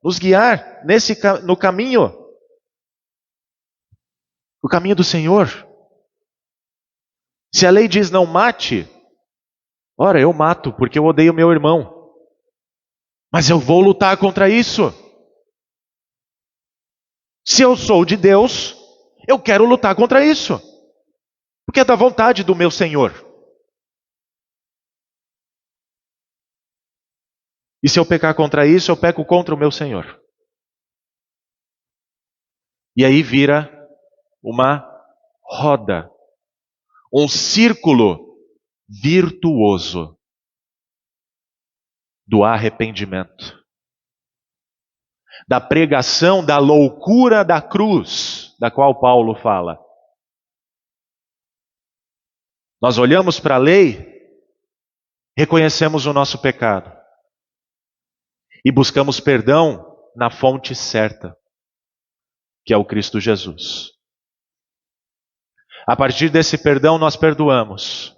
nos guiar no caminho, o caminho do Senhor. Se a lei diz não mate, ora, eu mato porque eu odeio meu irmão. Mas eu vou lutar contra isso. Se eu sou de Deus, eu quero lutar contra isso. Porque é da vontade do meu Senhor. E se eu pecar contra isso, eu peco contra o meu Senhor. E aí vira uma roda, um círculo virtuoso do arrependimento, da pregação da loucura da cruz, da qual Paulo fala. Nós olhamos para a lei, reconhecemos o nosso pecado e buscamos perdão na fonte certa, que é o Cristo Jesus. A partir desse perdão nós perdoamos.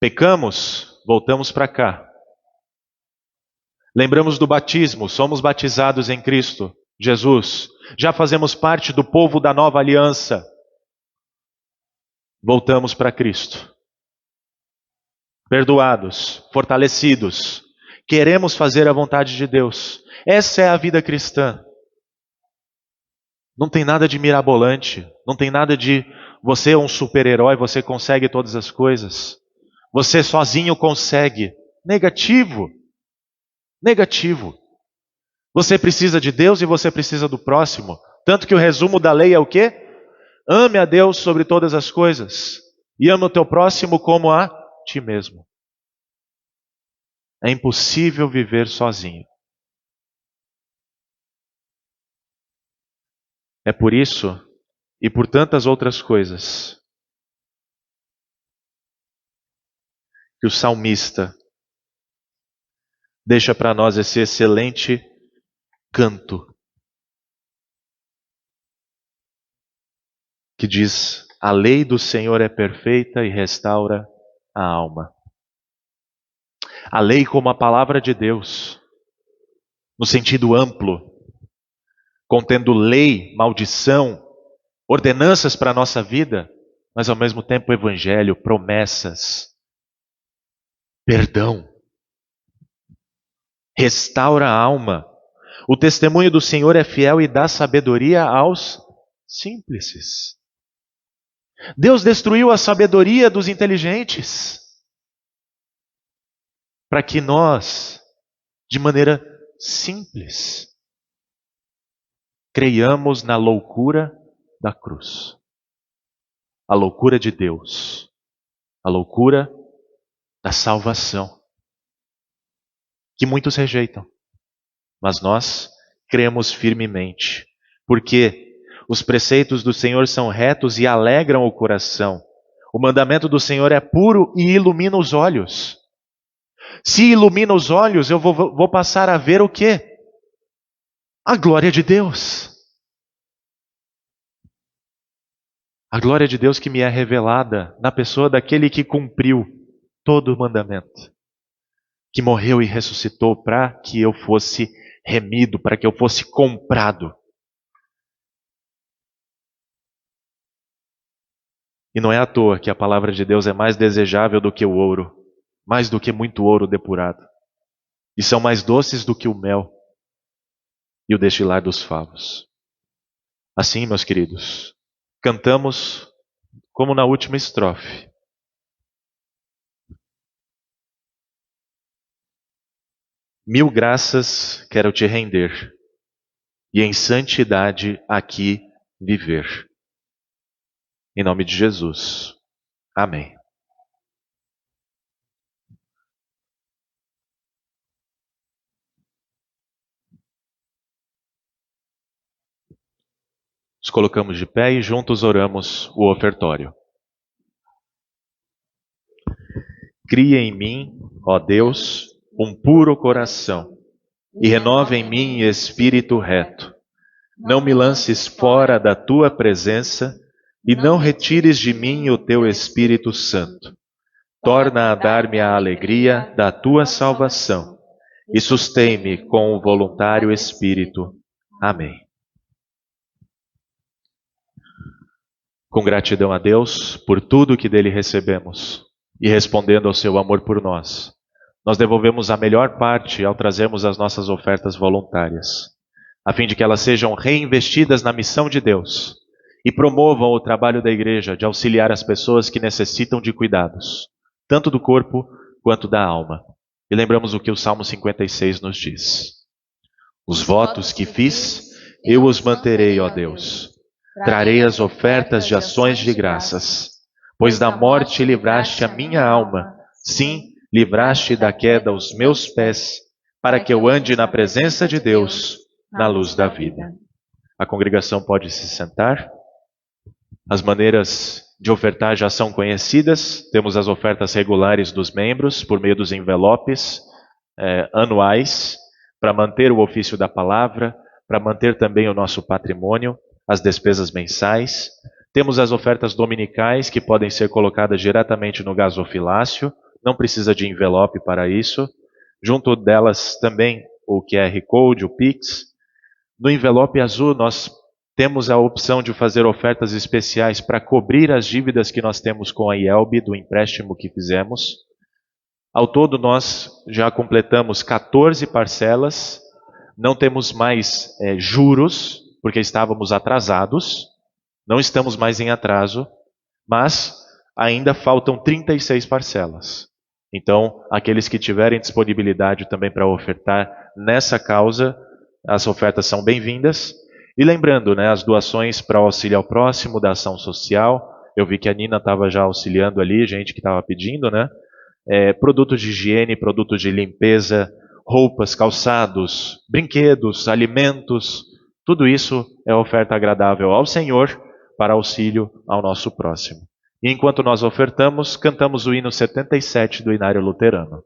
Pecamos, voltamos para cá. Lembramos do batismo, somos batizados em Cristo Jesus. Já fazemos parte do povo da nova aliança. Voltamos para Cristo. Perdoados, fortalecidos. Queremos fazer a vontade de Deus. Essa é a vida cristã. Não tem nada de mirabolante. Não tem nada de você é um super-herói, você consegue todas as coisas. Você sozinho consegue. Negativo. Negativo. Você precisa de Deus e você precisa do próximo. Tanto que o resumo da lei é o quê? Ame a Deus sobre todas as coisas. E ame o teu próximo como a ti mesmo. É impossível viver sozinho. É por isso e por tantas outras coisas que o salmista deixa para nós esse excelente canto que diz: a lei do Senhor é perfeita e restaura a alma. A lei como a palavra de Deus, no sentido amplo, contendo lei, maldição, ordenanças para a nossa vida, mas ao mesmo tempo evangelho, promessas, perdão. Restaura a alma. O testemunho do Senhor é fiel e dá sabedoria aos simples. Deus destruiu a sabedoria dos inteligentes para que nós, de maneira simples, creiamos na loucura da cruz. A loucura de Deus. A loucura da salvação. Que muitos rejeitam. Mas nós cremos firmemente. Porque os preceitos do Senhor são retos e alegram o coração. O mandamento do Senhor é puro e ilumina os olhos. Se ilumina os olhos, eu vou passar a ver o quê? A glória de Deus. A glória de Deus que me é revelada na pessoa daquele que cumpriu todo o mandamento. Que morreu e ressuscitou para que eu fosse remido, para que eu fosse comprado. E não é à toa que a palavra de Deus é mais desejável do que o ouro, mais do que muito ouro depurado. E são mais doces do que o mel e o destilar dos favos. Assim, meus queridos, cantamos como na última estrofe. Mil graças quero te render, e em santidade aqui viver. Em nome de Jesus. Amém. Nos colocamos de pé e juntos oramos o ofertório. Cria em mim, ó Deus, um puro coração, e renova em mim espírito reto. Não me lances fora da tua presença, e não retires de mim o teu Espírito Santo. Torna a dar-me a alegria da tua salvação, e sustém-me com o voluntário Espírito. Amém. Com gratidão a Deus por tudo que dele recebemos, e respondendo ao seu amor por nós, nós devolvemos a melhor parte ao trazermos as nossas ofertas voluntárias, a fim de que elas sejam reinvestidas na missão de Deus e promovam o trabalho da igreja de auxiliar as pessoas que necessitam de cuidados, tanto do corpo quanto da alma. E lembramos o que o Salmo 56 nos diz. Os votos que fiz eu os manterei, ó Deus. Trarei as ofertas de ações de graças, pois da morte livraste a minha alma, sim, livraste da queda os meus pés, para que eu ande na presença de Deus, na luz da vida. A congregação pode se sentar. As maneiras de ofertar já são conhecidas. Temos as ofertas regulares dos membros, por meio dos envelopes anuais, para manter o ofício da palavra, para manter também o nosso patrimônio, as despesas mensais. Temos as ofertas dominicais, que podem ser colocadas diretamente no gasofilácio, não precisa de envelope para isso. Junto delas também o QR Code, o Pix. No envelope azul nós temos a opção de fazer ofertas especiais para cobrir as dívidas que nós temos com a IELB, do empréstimo que fizemos. Ao todo nós já completamos 14 parcelas, não temos mais juros, porque estávamos atrasados, não estamos mais em atraso, mas ainda faltam 36 parcelas. Então, aqueles que tiverem disponibilidade também para ofertar nessa causa, as ofertas são bem-vindas. E lembrando, as doações para o auxílio ao próximo, da ação social. Eu vi que a Nina estava já auxiliando ali, gente que estava pedindo, produtos de higiene, produtos de limpeza, roupas, calçados, brinquedos, alimentos. Tudo isso é oferta agradável ao Senhor para auxílio ao nosso próximo. E enquanto nós ofertamos, cantamos o hino 77 do Inário Luterano.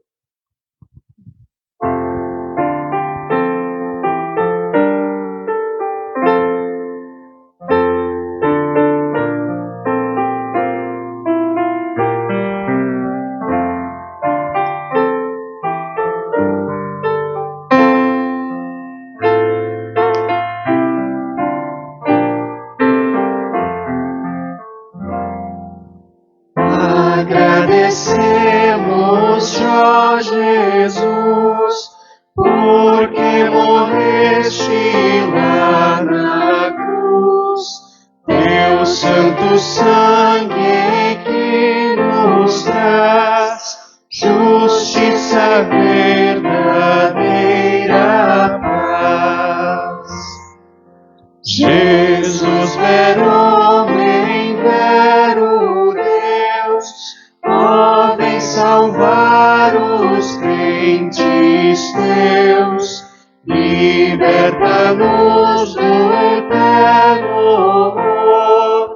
Agradecemos, ó Jesus, porque morreste lá na cruz. Teu santo sangue que nos traz justiça, verdadeira paz. Jesus, vero homem, vero Deus, ó, vem salvar os crentes teus, liberta-nos do eterno horror,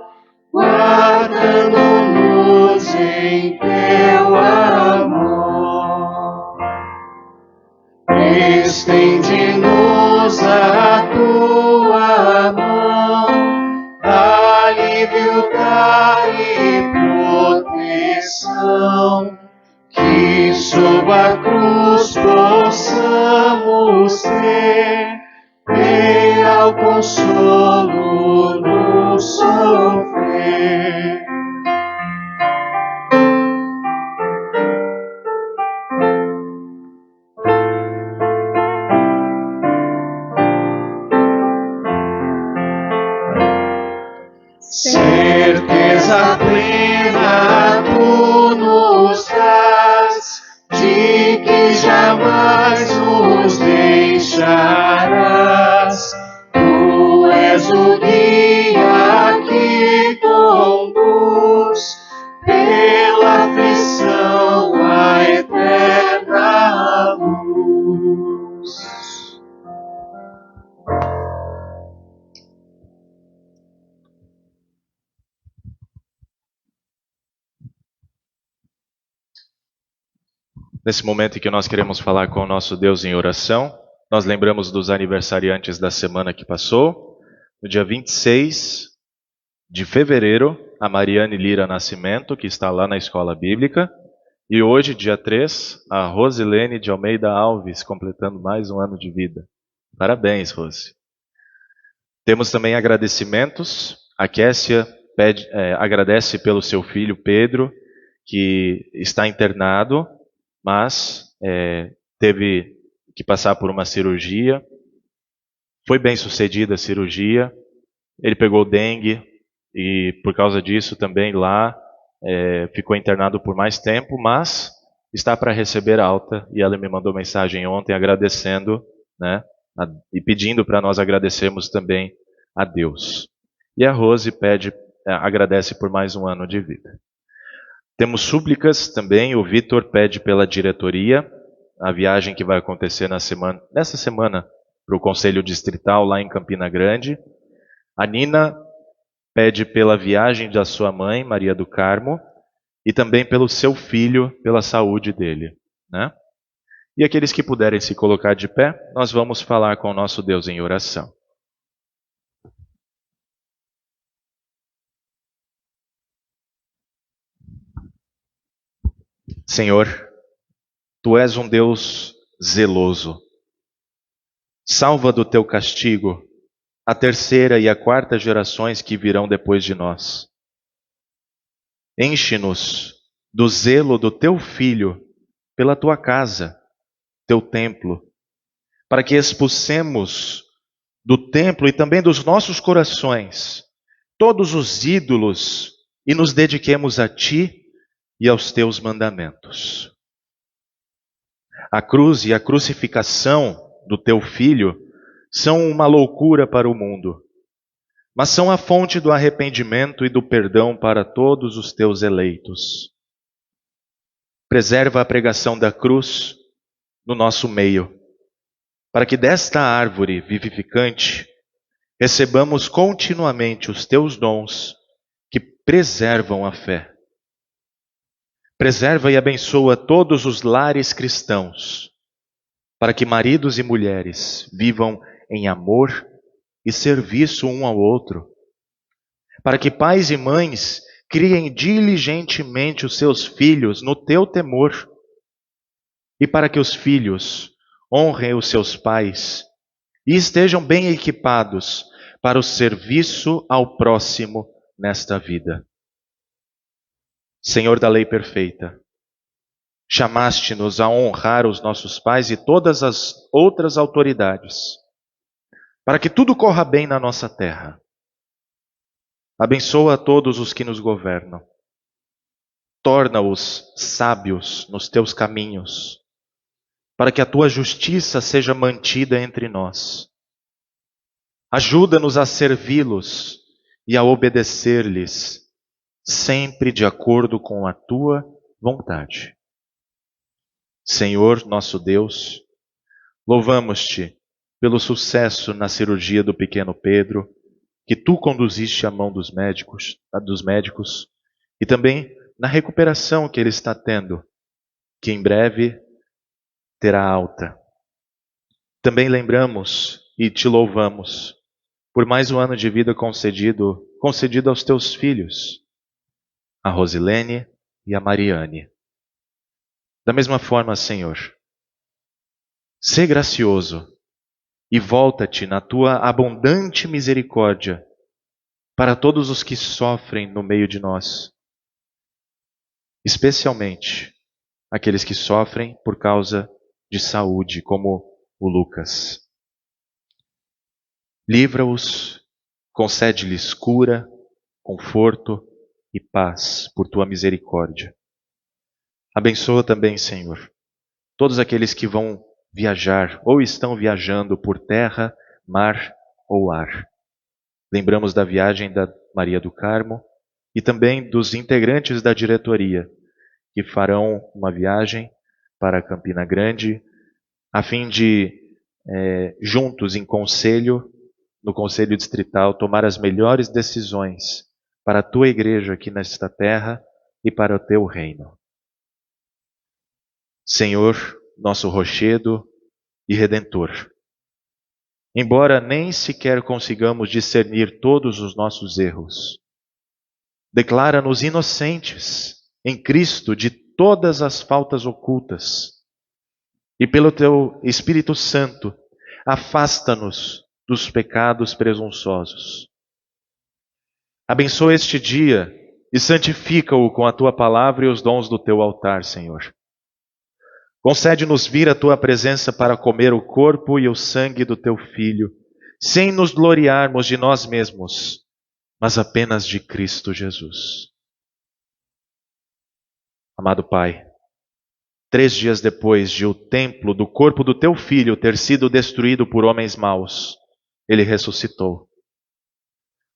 guardando-nos em teu amor. Estende-nos a tua mão, alívio dai e proteção, que sob a cruz possamos ter real consolo no sofrer. Certeza plena tu nos dás, de que jamais nos deixarás. Tu és o guia que conduz pela aflição à eterna luz. Nesse momento em que nós queremos falar com o nosso Deus em oração, nós lembramos dos aniversariantes da semana que passou. No dia 26 de fevereiro, a Mariane Lira Nascimento, que está lá na Escola Bíblica. E hoje, dia 3, a Rosilene de Almeida Alves, completando mais um ano de vida. Parabéns, Rose. Temos também agradecimentos. A Kessia agradece pelo seu filho Pedro, que está internado, mas teve que passar por uma cirurgia. Foi bem sucedida a cirurgia. Ele pegou dengue e por causa disso também lá ficou internado por mais tempo, mas está para receber alta. E ela me mandou mensagem ontem agradecendo, e pedindo para nós agradecermos também a Deus. E a Rose agradece por mais um ano de vida. Temos súplicas também, o Vitor pede pela diretoria, a viagem que vai acontecer nessa semana para o Conselho Distrital lá em Campina Grande. A Nina pede pela viagem da sua mãe, Maria do Carmo, e também pelo seu filho, pela saúde dele, né? E aqueles que puderem se colocar de pé, nós vamos falar com o nosso Deus em oração. Senhor, Tu és um Deus zeloso. Salva do Teu castigo a terceira e a quarta gerações que virão depois de nós. Enche-nos do zelo do Teu Filho pela Tua casa, Teu templo, para que expulsemos do templo e também dos nossos corações todos os ídolos e nos dediquemos a Ti e aos Teus mandamentos. A cruz e a crucificação do Teu Filho são uma loucura para o mundo, mas são a fonte do arrependimento e do perdão para todos os Teus eleitos. Preserva a pregação da cruz no nosso meio, para que desta árvore vivificante recebamos continuamente os Teus dons que preservam a fé. Preserva e abençoa todos os lares cristãos, para que maridos e mulheres vivam em amor e serviço um ao outro, para que pais e mães criem diligentemente os seus filhos no Teu temor, e para que os filhos honrem os seus pais e estejam bem equipados para o serviço ao próximo nesta vida. Senhor da lei perfeita, chamaste-nos a honrar os nossos pais e todas as outras autoridades, para que tudo corra bem na nossa terra. Abençoa a todos os que nos governam. Torna-os sábios nos Teus caminhos, para que a Tua justiça seja mantida entre nós. Ajuda-nos a servi-los e a obedecer-lhes, sempre de acordo com a Tua vontade. Senhor, nosso Deus, louvamos-Te pelo sucesso na cirurgia do pequeno Pedro, que Tu conduziste à mão dos médicos, e também na recuperação que ele está tendo, que em breve terá alta. Também lembramos e Te louvamos por mais um ano de vida concedido aos Teus filhos, a Rosilene e a Mariane. Da mesma forma, Senhor, sê gracioso e volta-te na Tua abundante misericórdia para todos os que sofrem no meio de nós, especialmente aqueles que sofrem por causa de saúde, como o Lucas. Livra-os, concede-lhes cura, conforto e paz por Tua misericórdia. Abençoa também, Senhor, todos aqueles que vão viajar ou estão viajando por terra, mar ou ar. Lembramos da viagem da Maria do Carmo e também dos integrantes da diretoria que farão uma viagem para Campina Grande a fim de, juntos no Conselho Distrital, tomar as melhores decisões para a Tua igreja aqui nesta terra e para o Teu reino. Senhor, nosso rochedo e Redentor, embora nem sequer consigamos discernir todos os nossos erros, declara-nos inocentes em Cristo de todas as faltas ocultas e pelo Teu Espírito Santo afasta-nos dos pecados presunçosos. Abençoa este dia e santifica-o com a Tua palavra e os dons do Teu altar, Senhor. Concede-nos vir à Tua presença para comer o corpo e o sangue do Teu Filho, sem nos gloriarmos de nós mesmos, mas apenas de Cristo Jesus. Amado Pai, 3 dias depois de o templo do corpo do teu filho ter sido destruído por homens maus, ele ressuscitou.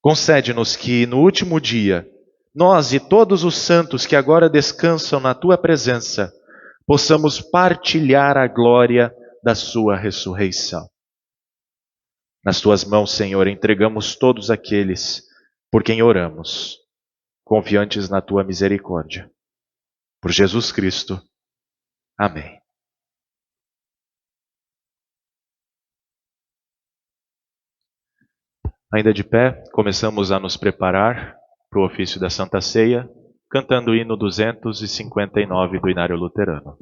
Concede-nos que, no último dia, nós e todos os santos que agora descansam na tua presença, possamos partilhar a glória da sua ressurreição. Nas tuas mãos, Senhor, entregamos todos aqueles por quem oramos, confiantes na tua misericórdia. Por Jesus Cristo. Amém. Ainda de pé, começamos a nos preparar para o ofício da Santa Ceia, cantando o hino 259 do Inário Luterano.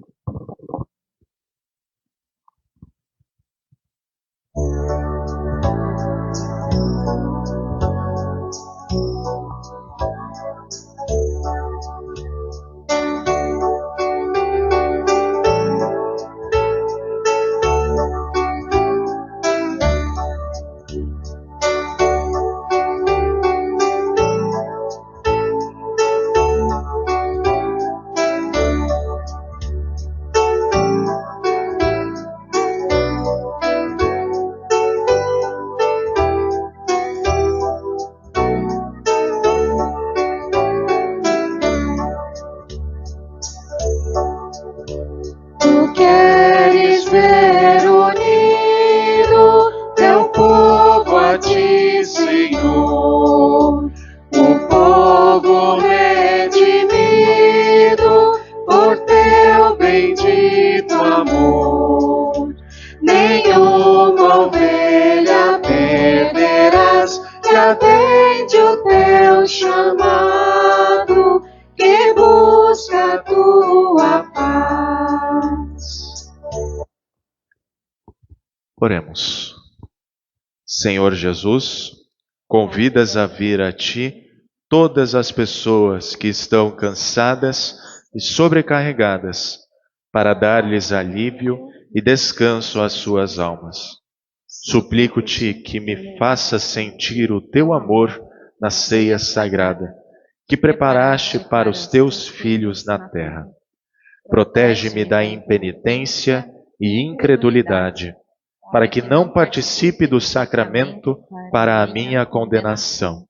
Tu queres ver unido teu povo a ti, Senhor, o povo redimido por teu bendito amor. Nenhuma ovelha perderás, que atende o teu chamado, que busca a tua paz. Oremos. Senhor Jesus, convidas a vir a ti todas as pessoas que estão cansadas e sobrecarregadas, para dar-lhes alívio e descanso às suas almas. Suplico-te que me faças sentir o teu amor na ceia sagrada, que preparaste para os teus filhos na terra. Protege-me da impenitência e incredulidade, para que não participe do sacramento para a minha condenação.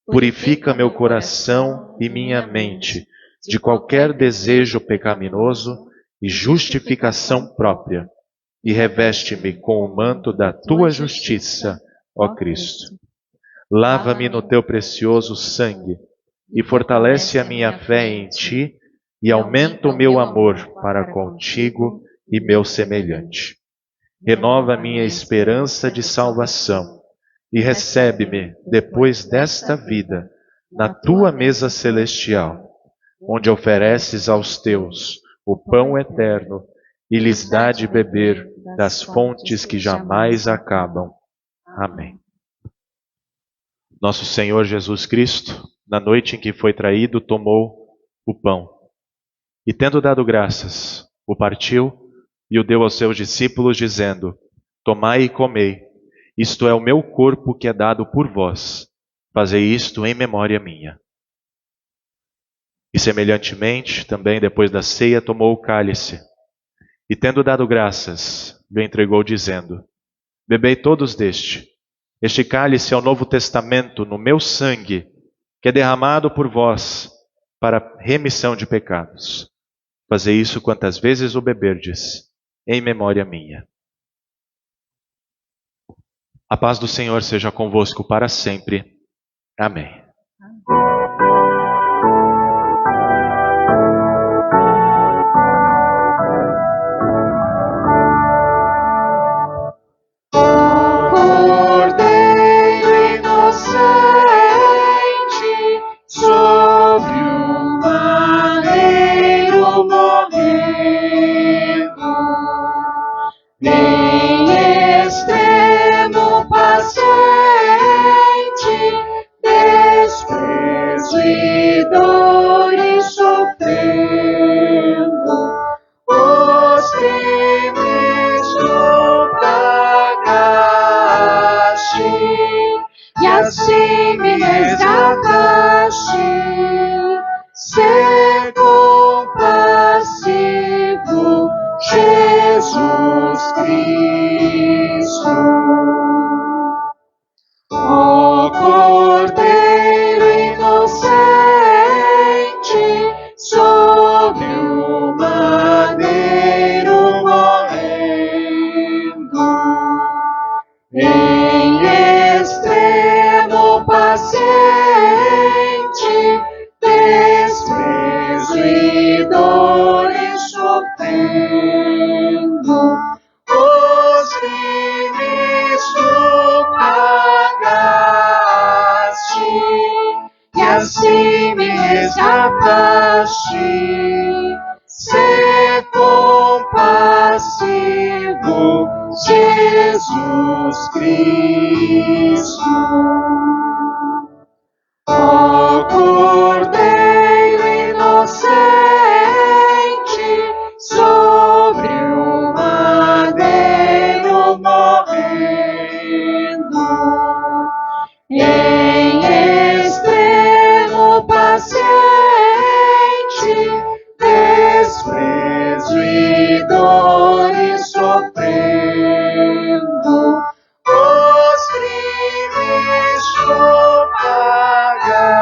Purifica meu coração e minha mente de qualquer desejo pecaminoso e justificação própria, e reveste-me com o manto da tua justiça, ó Cristo. Lava-me no teu precioso sangue e fortalece a minha fé em ti e aumenta o meu amor para contigo e meu semelhante. Renova minha esperança de salvação e recebe-me, depois desta vida, na tua mesa celestial, onde ofereces aos teus o pão eterno e lhes dá de beber das fontes que jamais acabam. Amém. Nosso Senhor Jesus Cristo, na noite em que foi traído, tomou o pão e, tendo dado graças, o partiu e o deu aos seus discípulos, dizendo: Tomai e comei, isto é o meu corpo que é dado por vós. Fazei isto em memória minha. E semelhantemente, também depois da ceia, tomou o cálice, e tendo dado graças, lhe entregou, dizendo: Bebei todos deste. Este cálice é o novo testamento no meu sangue, que é derramado por vós para remissão de pecados. Fazei isso quantas vezes o beberdes, em memória minha. A paz do Senhor seja convosco para sempre. Amém. Cordeiro inocente, sobre o madeiro morrendo, em extremo paciente, desprezo e dores sofrendo, os crimes tu pagaste, e assim me resgataste. Ser compassivo me resgataste. Sê compassivo, Jesus Cristo. Ó Cordeiro inocente, sobre o madeiro morrendo, em extremo paciente, desprezo e dores sofrendo, os crimes tu pagaste,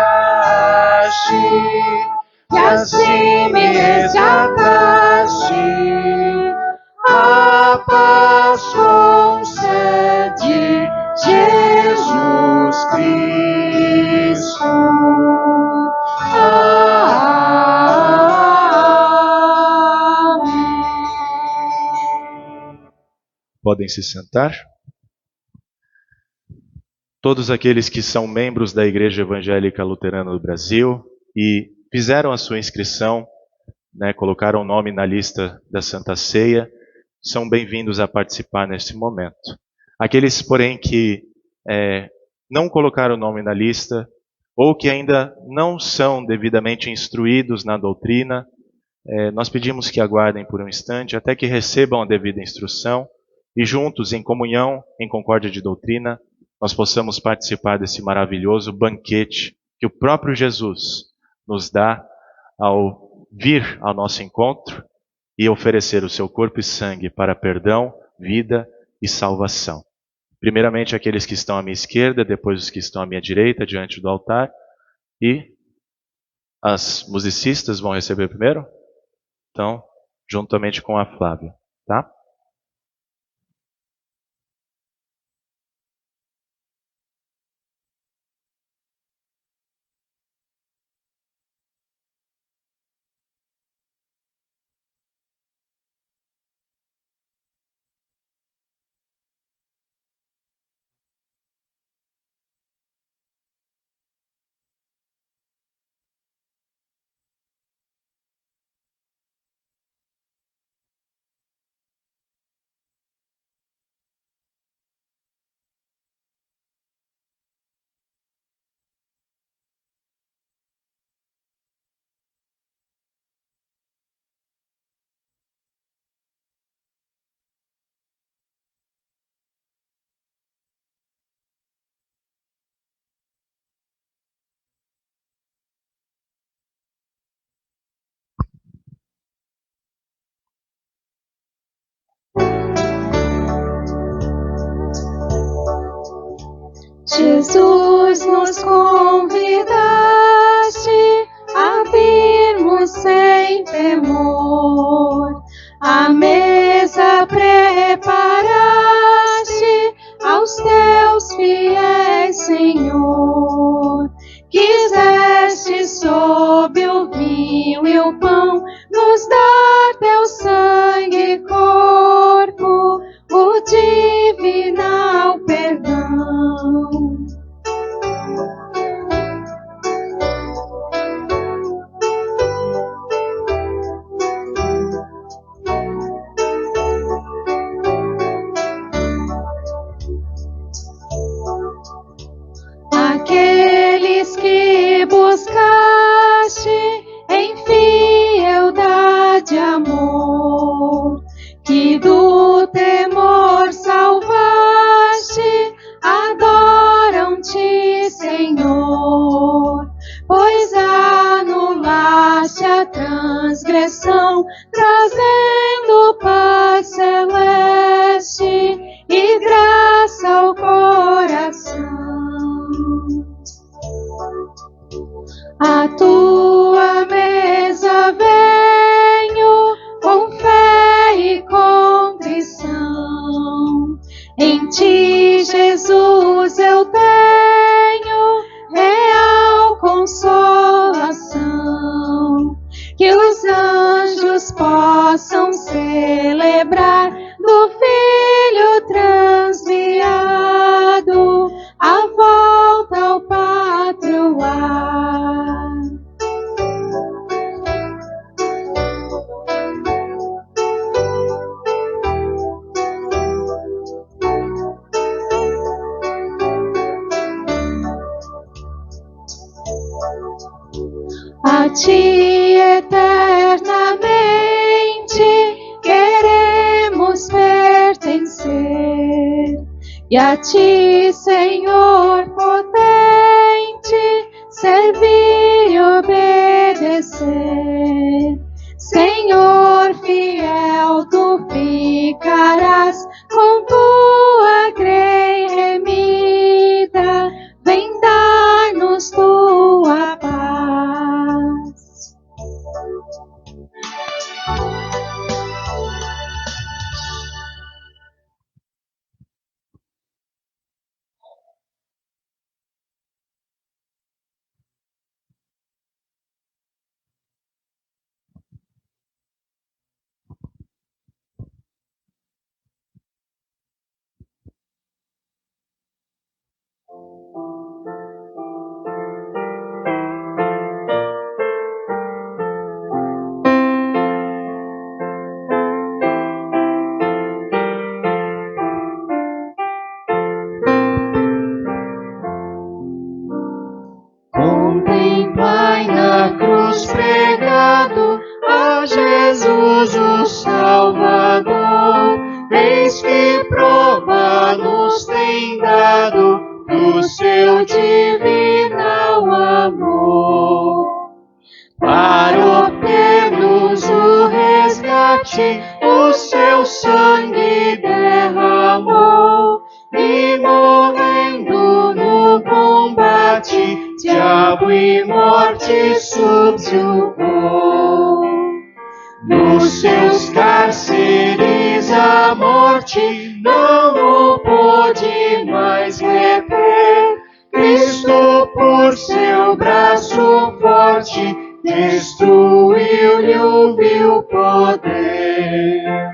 e assim me resgataste. A paz concede, Jesus Cristo. Amém. Podem se sentar. Todos aqueles que são membros da Igreja Evangélica Luterana do Brasil e fizeram a sua inscrição, colocaram o nome na lista da Santa Ceia, são bem-vindos a participar neste momento. Aqueles, porém, que não colocaram o nome na lista ou que ainda não são devidamente instruídos na doutrina, nós pedimos que aguardem por um instante até que recebam a devida instrução e juntos, em comunhão, em concórdia de doutrina, nós possamos participar desse maravilhoso banquete que o próprio Jesus nos dá ao vir ao nosso encontro e oferecer o seu corpo e sangue para perdão, vida e salvação. Primeiramente aqueles que estão à minha esquerda, depois os que estão à minha direita, diante do altar. E as musicistas vão receber primeiro? Então, juntamente com a Flávia, tá? Jesus, nos convidaste a virmos sem temor, a mesa preparaste aos teus fiéis, Senhor. Quiseste sob o vinho e o pão nos dar teu sangue e corpo, o divinal perdão. Aqueles que buscaste em fieldade e amor, que do temor salvaste, adoram-te, Senhor, pois anulaste a transgressão, trazendo paz celeste e graça ao coração. A tua mesa venho com fé e contrição. Em ti, Jesus, eu tenho real consolação. Que os anjos possam celebrar do Filho transviado a volta ao pátrio lar. A ti eternamente queremos pertencer, e a ti, Senhor potente, servir e obedecer. Senhor fiel, tu ficarás com tua grei remida, vem dar-nos tua paz. Contemplai na cruz pregado a Jesus o Salvador, eis que prova nos tem dado do seu divinal amor. Para obter-nos o resgate, o seu sangue derramou, e morrendo no combate, diabo e morte subjugou. Nos seus cárceres a morte não o pôde mais reter. Cristo, por seu braço forte, destruiu-lhe o vil poder.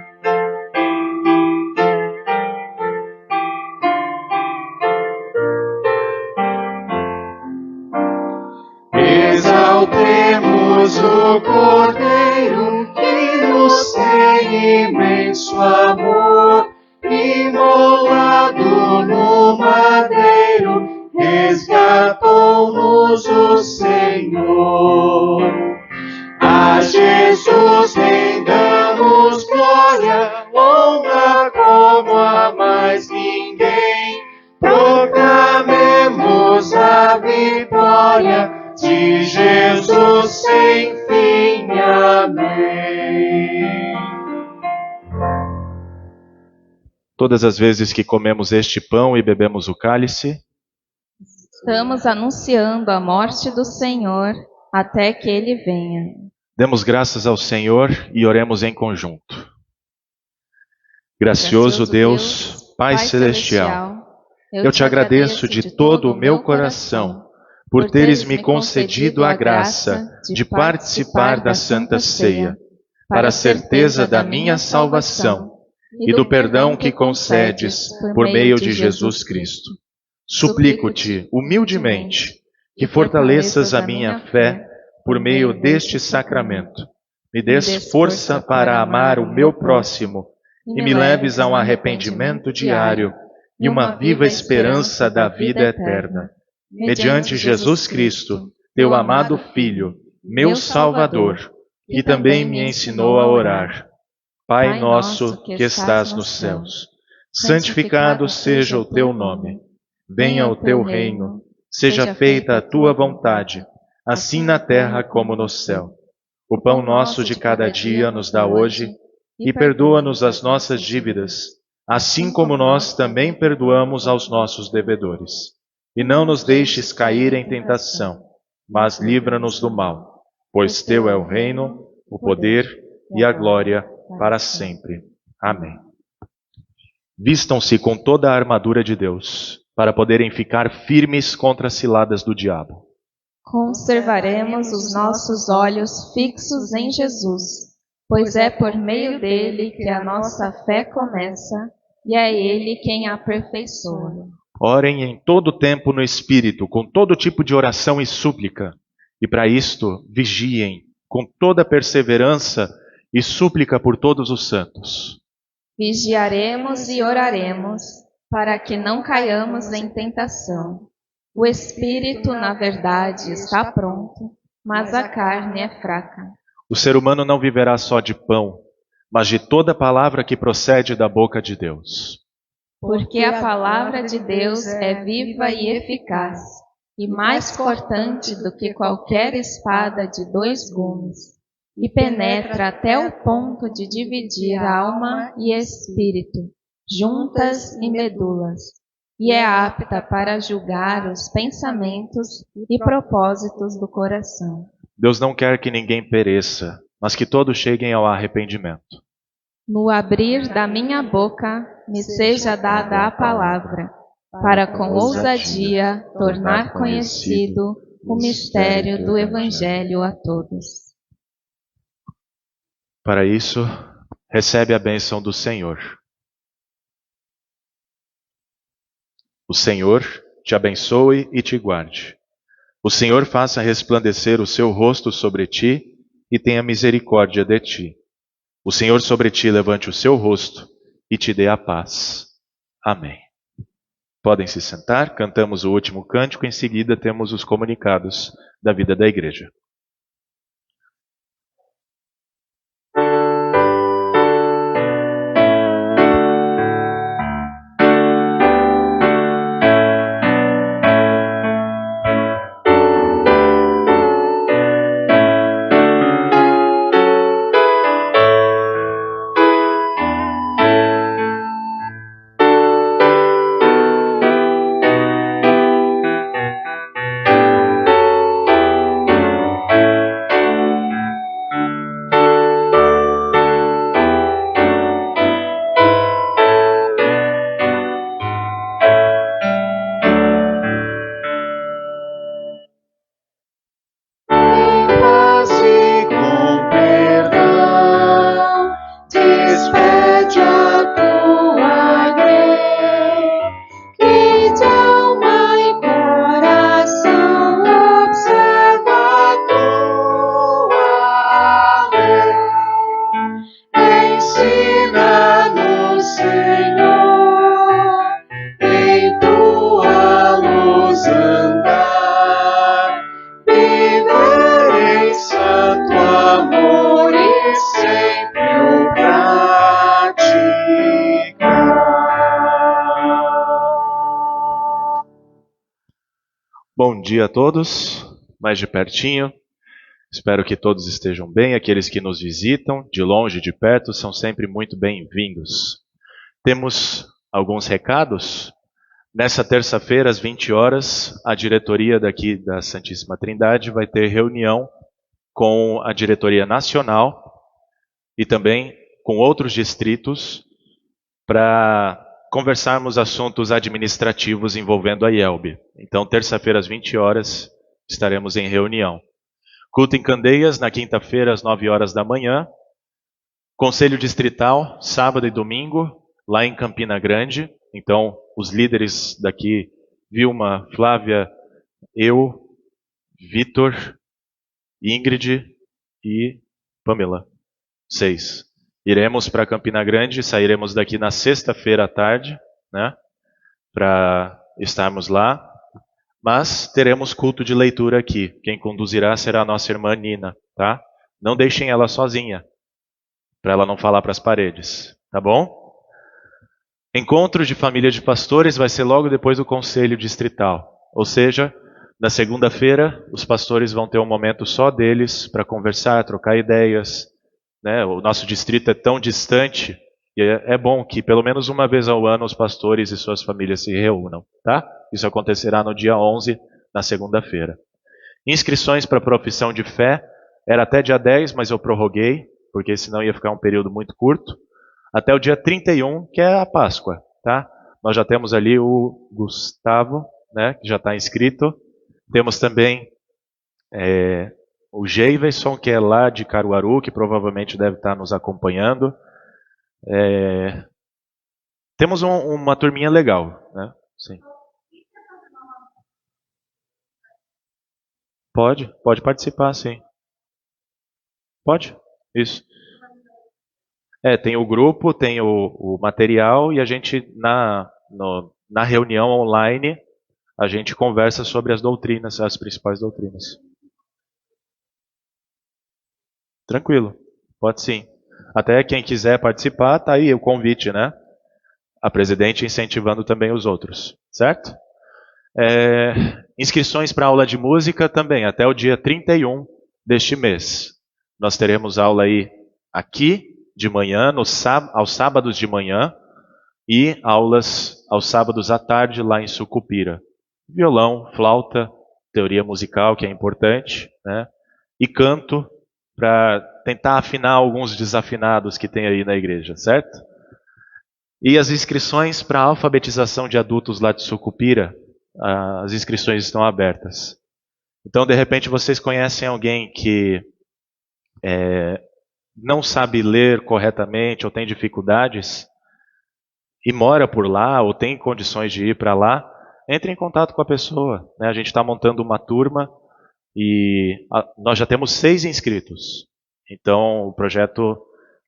Exaltemos o Cordeiro que nos tem imenso amor, imolado no madeiro, resgatou-nos o Senhor. A Jesus rendamos glória, honra como a mais ninguém. Proclamemos a vitória de Jesus sem fim. Amém. Todas as vezes que comemos este pão e bebemos o cálice, estamos anunciando a morte do Senhor até que Ele venha. demos graças ao Senhor e oremos em conjunto. Gracioso Deus, Pai Celestial, eu te agradeço de todo o meu coração por teres me concedido a graça de participar da Santa Ceia, para a certeza da minha salvação e do perdão que concedes por meio de Jesus Cristo. Suplico-te, humildemente, que fortaleças a minha fé por meio deste sacramento. Me des força para amar o meu próximo e me leves a um arrependimento diário e uma viva esperança da vida eterna. Mediante Jesus Cristo, teu amado Filho, meu Salvador, que também me ensinou a orar. Pai nosso que estás nos céus, santificado seja o teu nome. Venha o teu reino, seja feita a tua vontade, assim na terra como no céu. O pão nosso de cada dia nos dá hoje, e perdoa-nos as nossas dívidas, assim como nós também perdoamos aos nossos devedores. E não nos deixes cair em tentação, mas livra-nos do mal, pois teu é o reino, o poder e a glória para sempre. Amém. Vistam-se com toda a armadura de Deus, para poderem ficar firmes contra as ciladas do diabo. Conservaremos os nossos olhos fixos em Jesus, pois é por meio dele que a nossa fé começa, e é ele quem a aperfeiçoa. Orem em todo tempo no Espírito, com todo tipo de oração e súplica. E para isto, vigiem com toda perseverança e súplica por todos os santos. Vigiaremos e oraremos, para que não caiamos em tentação. O espírito, na verdade, está pronto, mas a carne é fraca. O ser humano não viverá só de pão, mas de toda palavra que procede da boca de Deus. Porque a palavra de Deus é viva e eficaz, e mais cortante do que qualquer espada de 2 gumes, e penetra até o ponto de dividir alma e espírito, juntas e medulas, e é apta para julgar os pensamentos e propósitos do coração. Deus não quer que ninguém pereça, mas que todos cheguem ao arrependimento. No abrir da minha boca me seja dada a palavra, para com ousadia tornar conhecido o mistério do Evangelho a todos. Para isso, recebe a bênção do Senhor. O Senhor te abençoe e te guarde. O Senhor faça resplandecer o seu rosto sobre ti e tenha misericórdia de ti. O Senhor sobre ti levante o seu rosto e te dê a paz. Amém. Podem se sentar, cantamos o último cântico, em seguida temos os comunicados da vida da igreja. Bom dia a todos, mais de pertinho. Espero que todos estejam bem. Aqueles que nos visitam, de longe e de perto, são sempre muito bem-vindos. Temos alguns recados. Nessa terça-feira, às 20 horas, a diretoria daqui da Santíssima Trindade vai ter reunião com a diretoria nacional e também com outros distritos para conversarmos assuntos administrativos envolvendo a IELB. Então, terça-feira, às 20 horas, estaremos em reunião. Culto em Candeias, na quinta-feira, às 9 horas da manhã. Conselho Distrital, sábado e domingo, lá em Campina Grande. Então, os líderes daqui, Vilma, Flávia, eu, Vitor, Ingrid e Pamela. 6. Iremos para Campina Grande, sairemos daqui na sexta-feira à tarde, né, para estarmos lá. Mas teremos culto de leitura aqui. Quem conduzirá será a nossa irmã Nina, tá? Não deixem ela sozinha, para ela não falar para as paredes, tá bom? Encontro de família de pastores vai ser logo depois do conselho distrital. Ou seja, na segunda-feira, os pastores vão ter um momento só deles para conversar, trocar ideias, né? O nosso distrito é tão distante e é bom que pelo menos uma vez ao ano os pastores e suas famílias se reúnam, tá? Isso acontecerá no dia 11, na segunda-feira. Inscrições para profissão de fé era até dia 10, mas eu prorroguei, porque senão ia ficar um período muito curto. Até o dia 31, que é a Páscoa, tá? Nós já temos ali o Gustavo, né, que já está inscrito. Temos também o Geiverson, que é lá de Caruaru, que provavelmente deve estar nos acompanhando. Temos uma turminha legal, né? Sim. Pode participar, sim. Pode? Isso. Tem o grupo, tem o material e a gente na reunião online a gente conversa sobre as doutrinas, as principais doutrinas. Tranquilo, pode sim. Até quem quiser participar, tá aí o convite, né? A presidente incentivando também os outros, certo? Inscrições para aula de música também, até o dia 31 deste mês. Nós teremos aula aí aqui de manhã, aos sábados de manhã, e aulas aos sábados à tarde lá em Sucupira. Violão, flauta, teoria musical, que é importante, né? E canto, para tentar afinar alguns desafinados que tem aí na igreja, certo? E as inscrições para a alfabetização de adultos lá de Sucupira, as inscrições estão abertas. Então, de repente, vocês conhecem alguém que não sabe ler corretamente ou tem dificuldades e mora por lá ou tem condições de ir para lá, entre em contato com a pessoa, né? A gente está montando uma turma e nós já temos 6 inscritos. Então, o projeto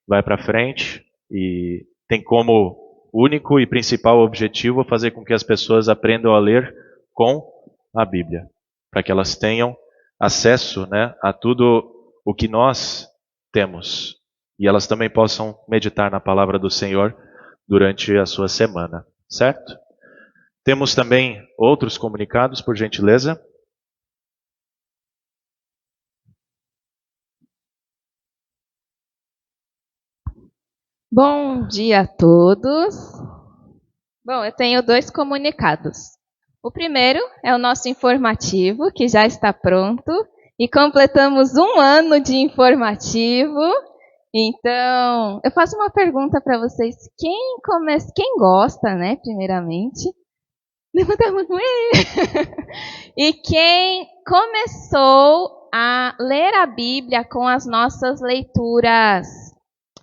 vai para frente e tem como único e principal objetivo fazer com que as pessoas aprendam a ler com a Bíblia, para que elas tenham acesso, né, a tudo o que nós temos e elas também possam meditar na palavra do Senhor durante a sua semana, certo? Temos também outros comunicados, por gentileza. Bom dia a todos. Bom, eu tenho 2 comunicados. O primeiro é o nosso informativo, que já está pronto, e completamos 1 ano de informativo. Então, eu faço uma pergunta para vocês. Quem gosta, né, primeiramente? Levanta a mão. E quem começou a ler a Bíblia com as nossas leituras?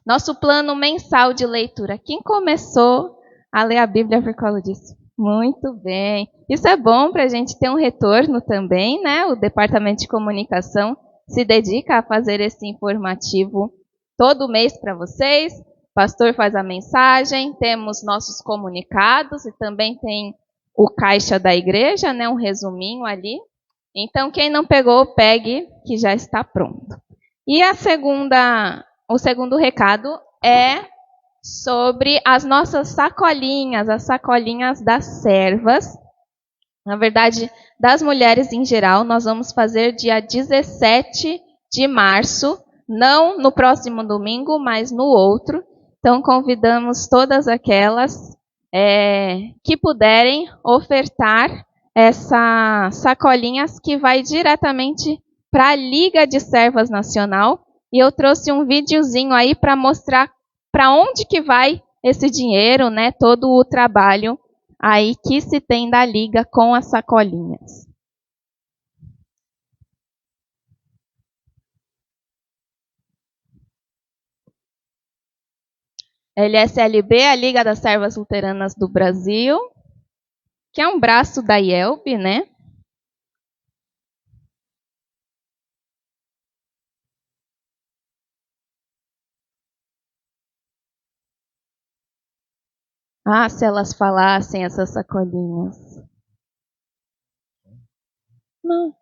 Nosso plano mensal de leitura. Quem começou a ler a Bíblia por causa disso? Muito bem. Isso é bom para a gente ter um retorno também, né? O Departamento de Comunicação se dedica a fazer esse informativo todo mês para vocês. O pastor faz a mensagem, temos nossos comunicados e também tem o caixa da igreja, né? Um resuminho ali. Então, quem não pegou, pegue, que já está pronto. E o segundo recado é sobre as nossas sacolinhas, as sacolinhas das servas. Na verdade, das mulheres em geral, nós vamos fazer dia 17 de março, não no próximo domingo, mas no outro. Então, convidamos todas aquelas que puderem ofertar essas sacolinhas que vai diretamente para a Liga de Servas Nacional. E eu trouxe um videozinho aí para mostrar para onde que vai esse dinheiro, né? Todo o trabalho aí que se tem da Liga com as sacolinhas. LSLB, a Liga das Servas Luteranas do Brasil, que é um braço da IELB, né? Ah, se elas falassem essas sacolinhas. Não.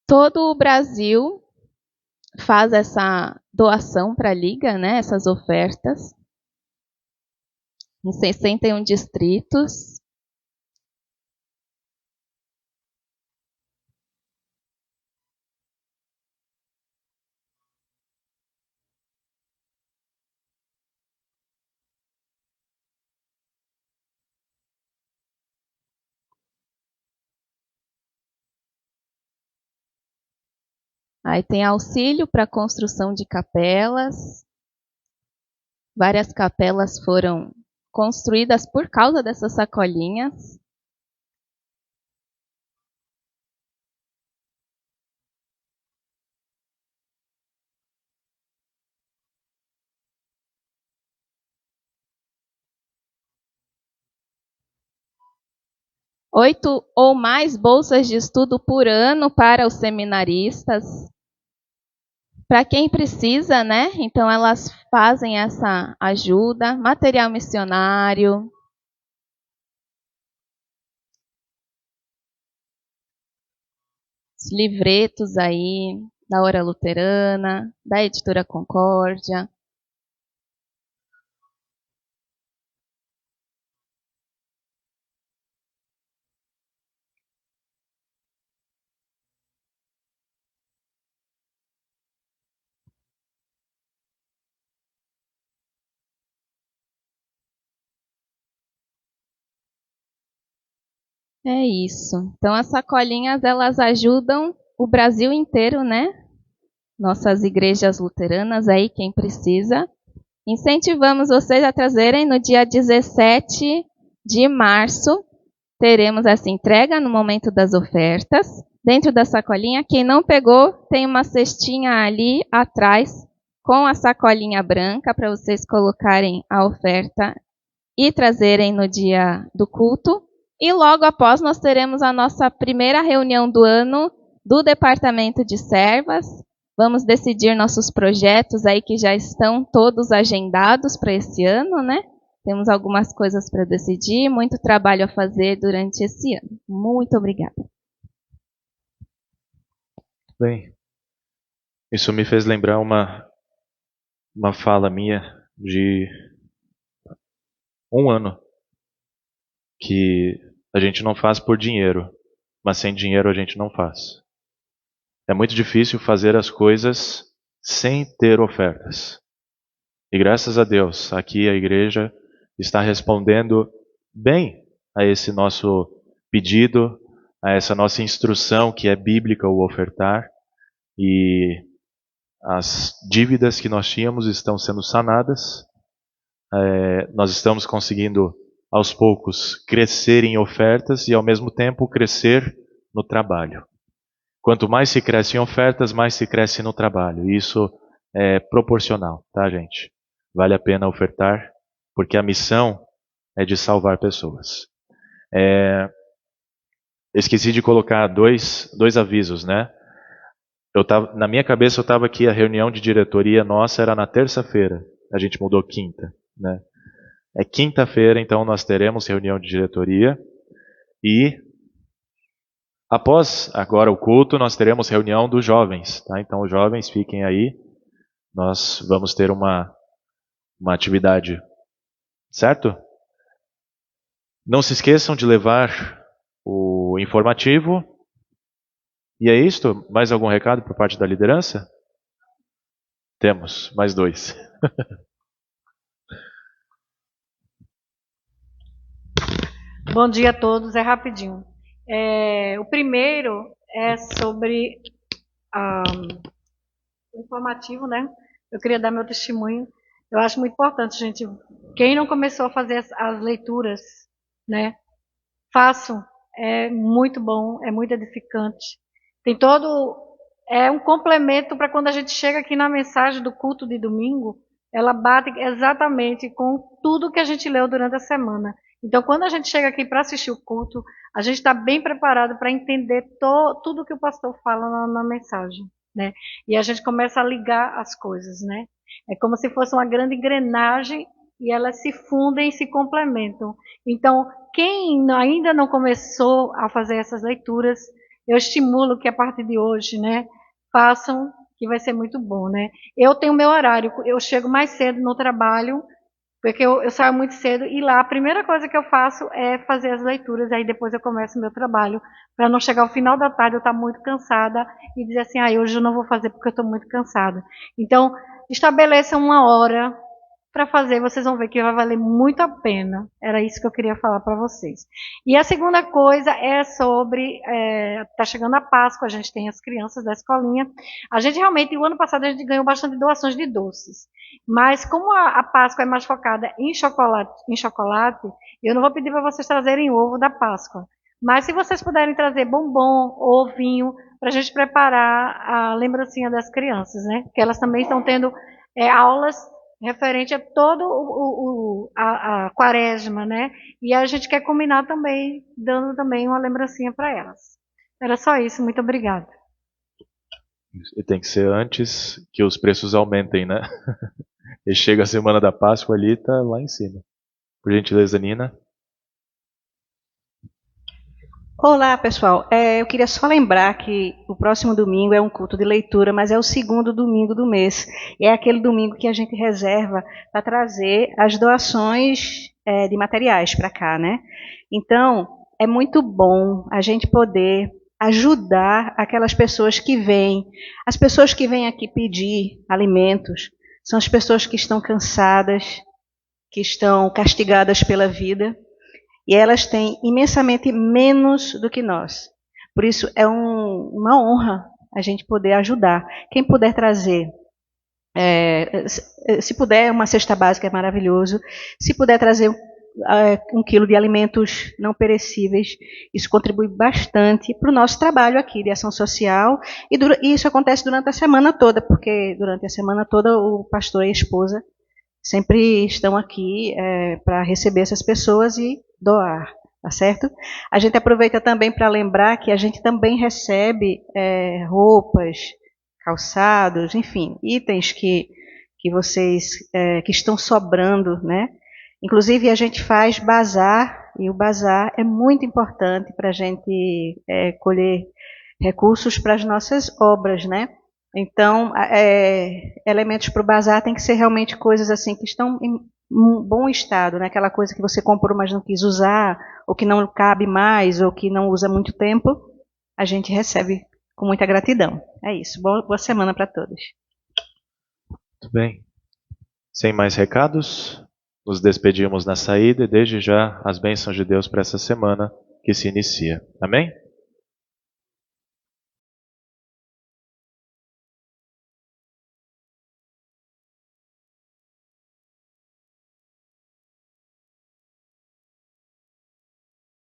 Todo o Brasil faz essa doação para a Liga, né? Essas ofertas. Em 61 distritos. Aí tem auxílio para construção de capelas. Várias capelas foram construídas por causa dessas sacolinhas. Oito ou mais bolsas de estudo por ano para os seminaristas. para quem precisa, né? Então elas fazem essa ajuda, material missionário. Os livretos aí da Hora Luterana, da Editora Concórdia. É isso. Então as sacolinhas elas ajudam o Brasil inteiro, né? Nossas igrejas luteranas aí, quem precisa. Incentivamos vocês a trazerem no dia 17 de março. Teremos essa entrega no momento das ofertas. Dentro da sacolinha, quem não pegou, tem uma cestinha ali atrás com a sacolinha branca para vocês colocarem a oferta e trazerem no dia do culto. E logo após nós teremos a nossa primeira reunião do ano do Departamento de Servas. Vamos decidir nossos projetos aí que já estão todos agendados para esse ano, né? Temos algumas coisas para decidir, muito trabalho a fazer durante esse ano. Muito obrigada. Bem, isso me fez lembrar uma fala minha de um ano, que a gente não faz por dinheiro, mas sem dinheiro a gente não faz. É muito difícil fazer as coisas sem ter ofertas. E graças a Deus, aqui a igreja está respondendo bem a esse nosso pedido, a essa nossa instrução que é bíblica o ofertar. E as dívidas que nós tínhamos estão sendo sanadas. Nós estamos conseguindo, aos poucos, crescer em ofertas e, ao mesmo tempo, crescer no trabalho. Quanto mais se cresce em ofertas, mais se cresce no trabalho. E isso é proporcional, tá, gente? Vale a pena ofertar, porque a missão é de salvar pessoas. Esqueci de colocar dois avisos, né? Na minha cabeça eu estava aqui, a reunião de diretoria nossa era na terça-feira. A gente mudou quinta, né? É quinta-feira, então nós teremos reunião de diretoria. E após agora o culto, nós teremos reunião dos jovens, tá? Então os jovens fiquem aí. Nós vamos ter uma atividade, certo? Não se esqueçam de levar o informativo. E é isto? Mais algum recado por parte da liderança? Temos, mais dois. Bom dia a todos, é rapidinho. O primeiro é sobre o informativo, né? Eu queria dar meu testemunho. Eu acho muito importante, gente. Quem não começou a fazer as leituras, né? Façam. É muito bom, é muito edificante. Tem é um complemento para quando a gente chega aqui na mensagem do culto de domingo, ela bate exatamente com tudo que a gente leu durante a semana. Então, quando a gente chega aqui para assistir o culto, a gente está bem preparado para entender tudo que o pastor fala na mensagem, né? E a gente começa a ligar as coisas, né? É como se fosse uma grande engrenagem e elas se fundem e se complementam. Então, quem ainda não começou a fazer essas leituras, eu estimulo que a partir de hoje, né, façam, que vai ser muito bom, né? Eu tenho meu horário, eu chego mais cedo no trabalho, porque eu saio muito cedo e lá a primeira coisa que eu faço é fazer as leituras, aí depois eu começo o meu trabalho, para não chegar ao final da tarde eu estar muito cansada e dizer assim, hoje eu não vou fazer porque eu estou muito cansada. Então, estabeleça uma hora para fazer, vocês vão ver que vai valer muito a pena. Era isso que eu queria falar para vocês. E a segunda coisa é sobre, tá chegando a Páscoa, a gente tem as crianças da escolinha. A gente realmente, o ano passado a gente ganhou bastante doações de doces. Mas como a Páscoa é mais focada em chocolate, eu não vou pedir para vocês trazerem ovo da Páscoa. Mas se vocês puderem trazer bombom ou vinho, para a gente preparar a lembrancinha das crianças, né? Porque elas também estão tendo aulas referente a todo a quaresma, né? E a gente quer combinar também, dando também uma lembrancinha para elas. Era só isso, muito obrigada. E tem que ser antes que os preços aumentem, né? E chega a semana da Páscoa ali, tá lá em cima. Por gentileza, Nina. Olá, pessoal. Eu queria só lembrar que o próximo domingo é um culto de leitura, mas é o segundo domingo do mês. E é aquele domingo que a gente reserva para trazer as doações de materiais para cá, né? Então, é muito bom a gente poder ajudar aquelas pessoas que vêm. As pessoas que vêm aqui pedir alimentos são as pessoas que estão cansadas, que estão castigadas pela vida. E elas têm imensamente menos do que nós. Por isso, é uma honra a gente poder ajudar. Quem puder trazer, se puder, uma cesta básica é maravilhoso. Se puder trazer 1 quilo de alimentos não perecíveis, isso contribui bastante para o nosso trabalho aqui de ação social. E isso acontece durante a semana toda, porque durante a semana toda o pastor e a esposa sempre estão aqui para receber essas pessoas e doar, tá certo? A gente aproveita também para lembrar que a gente também recebe roupas, calçados, enfim, itens que vocês que estão sobrando, né? Inclusive a gente faz bazar, e o bazar é muito importante para a gente colher recursos para as nossas obras, né? Então, elementos para o bazar tem que ser realmente coisas assim que estão em um bom estado, né? Aquela coisa que você comprou, mas não quis usar, ou que não cabe mais, ou que não usa há muito tempo, a gente recebe com muita gratidão. É isso. Boa semana para todos. Muito bem. Sem mais recados, nos despedimos na saída e desde já as bênçãos de Deus para essa semana que se inicia. Amém?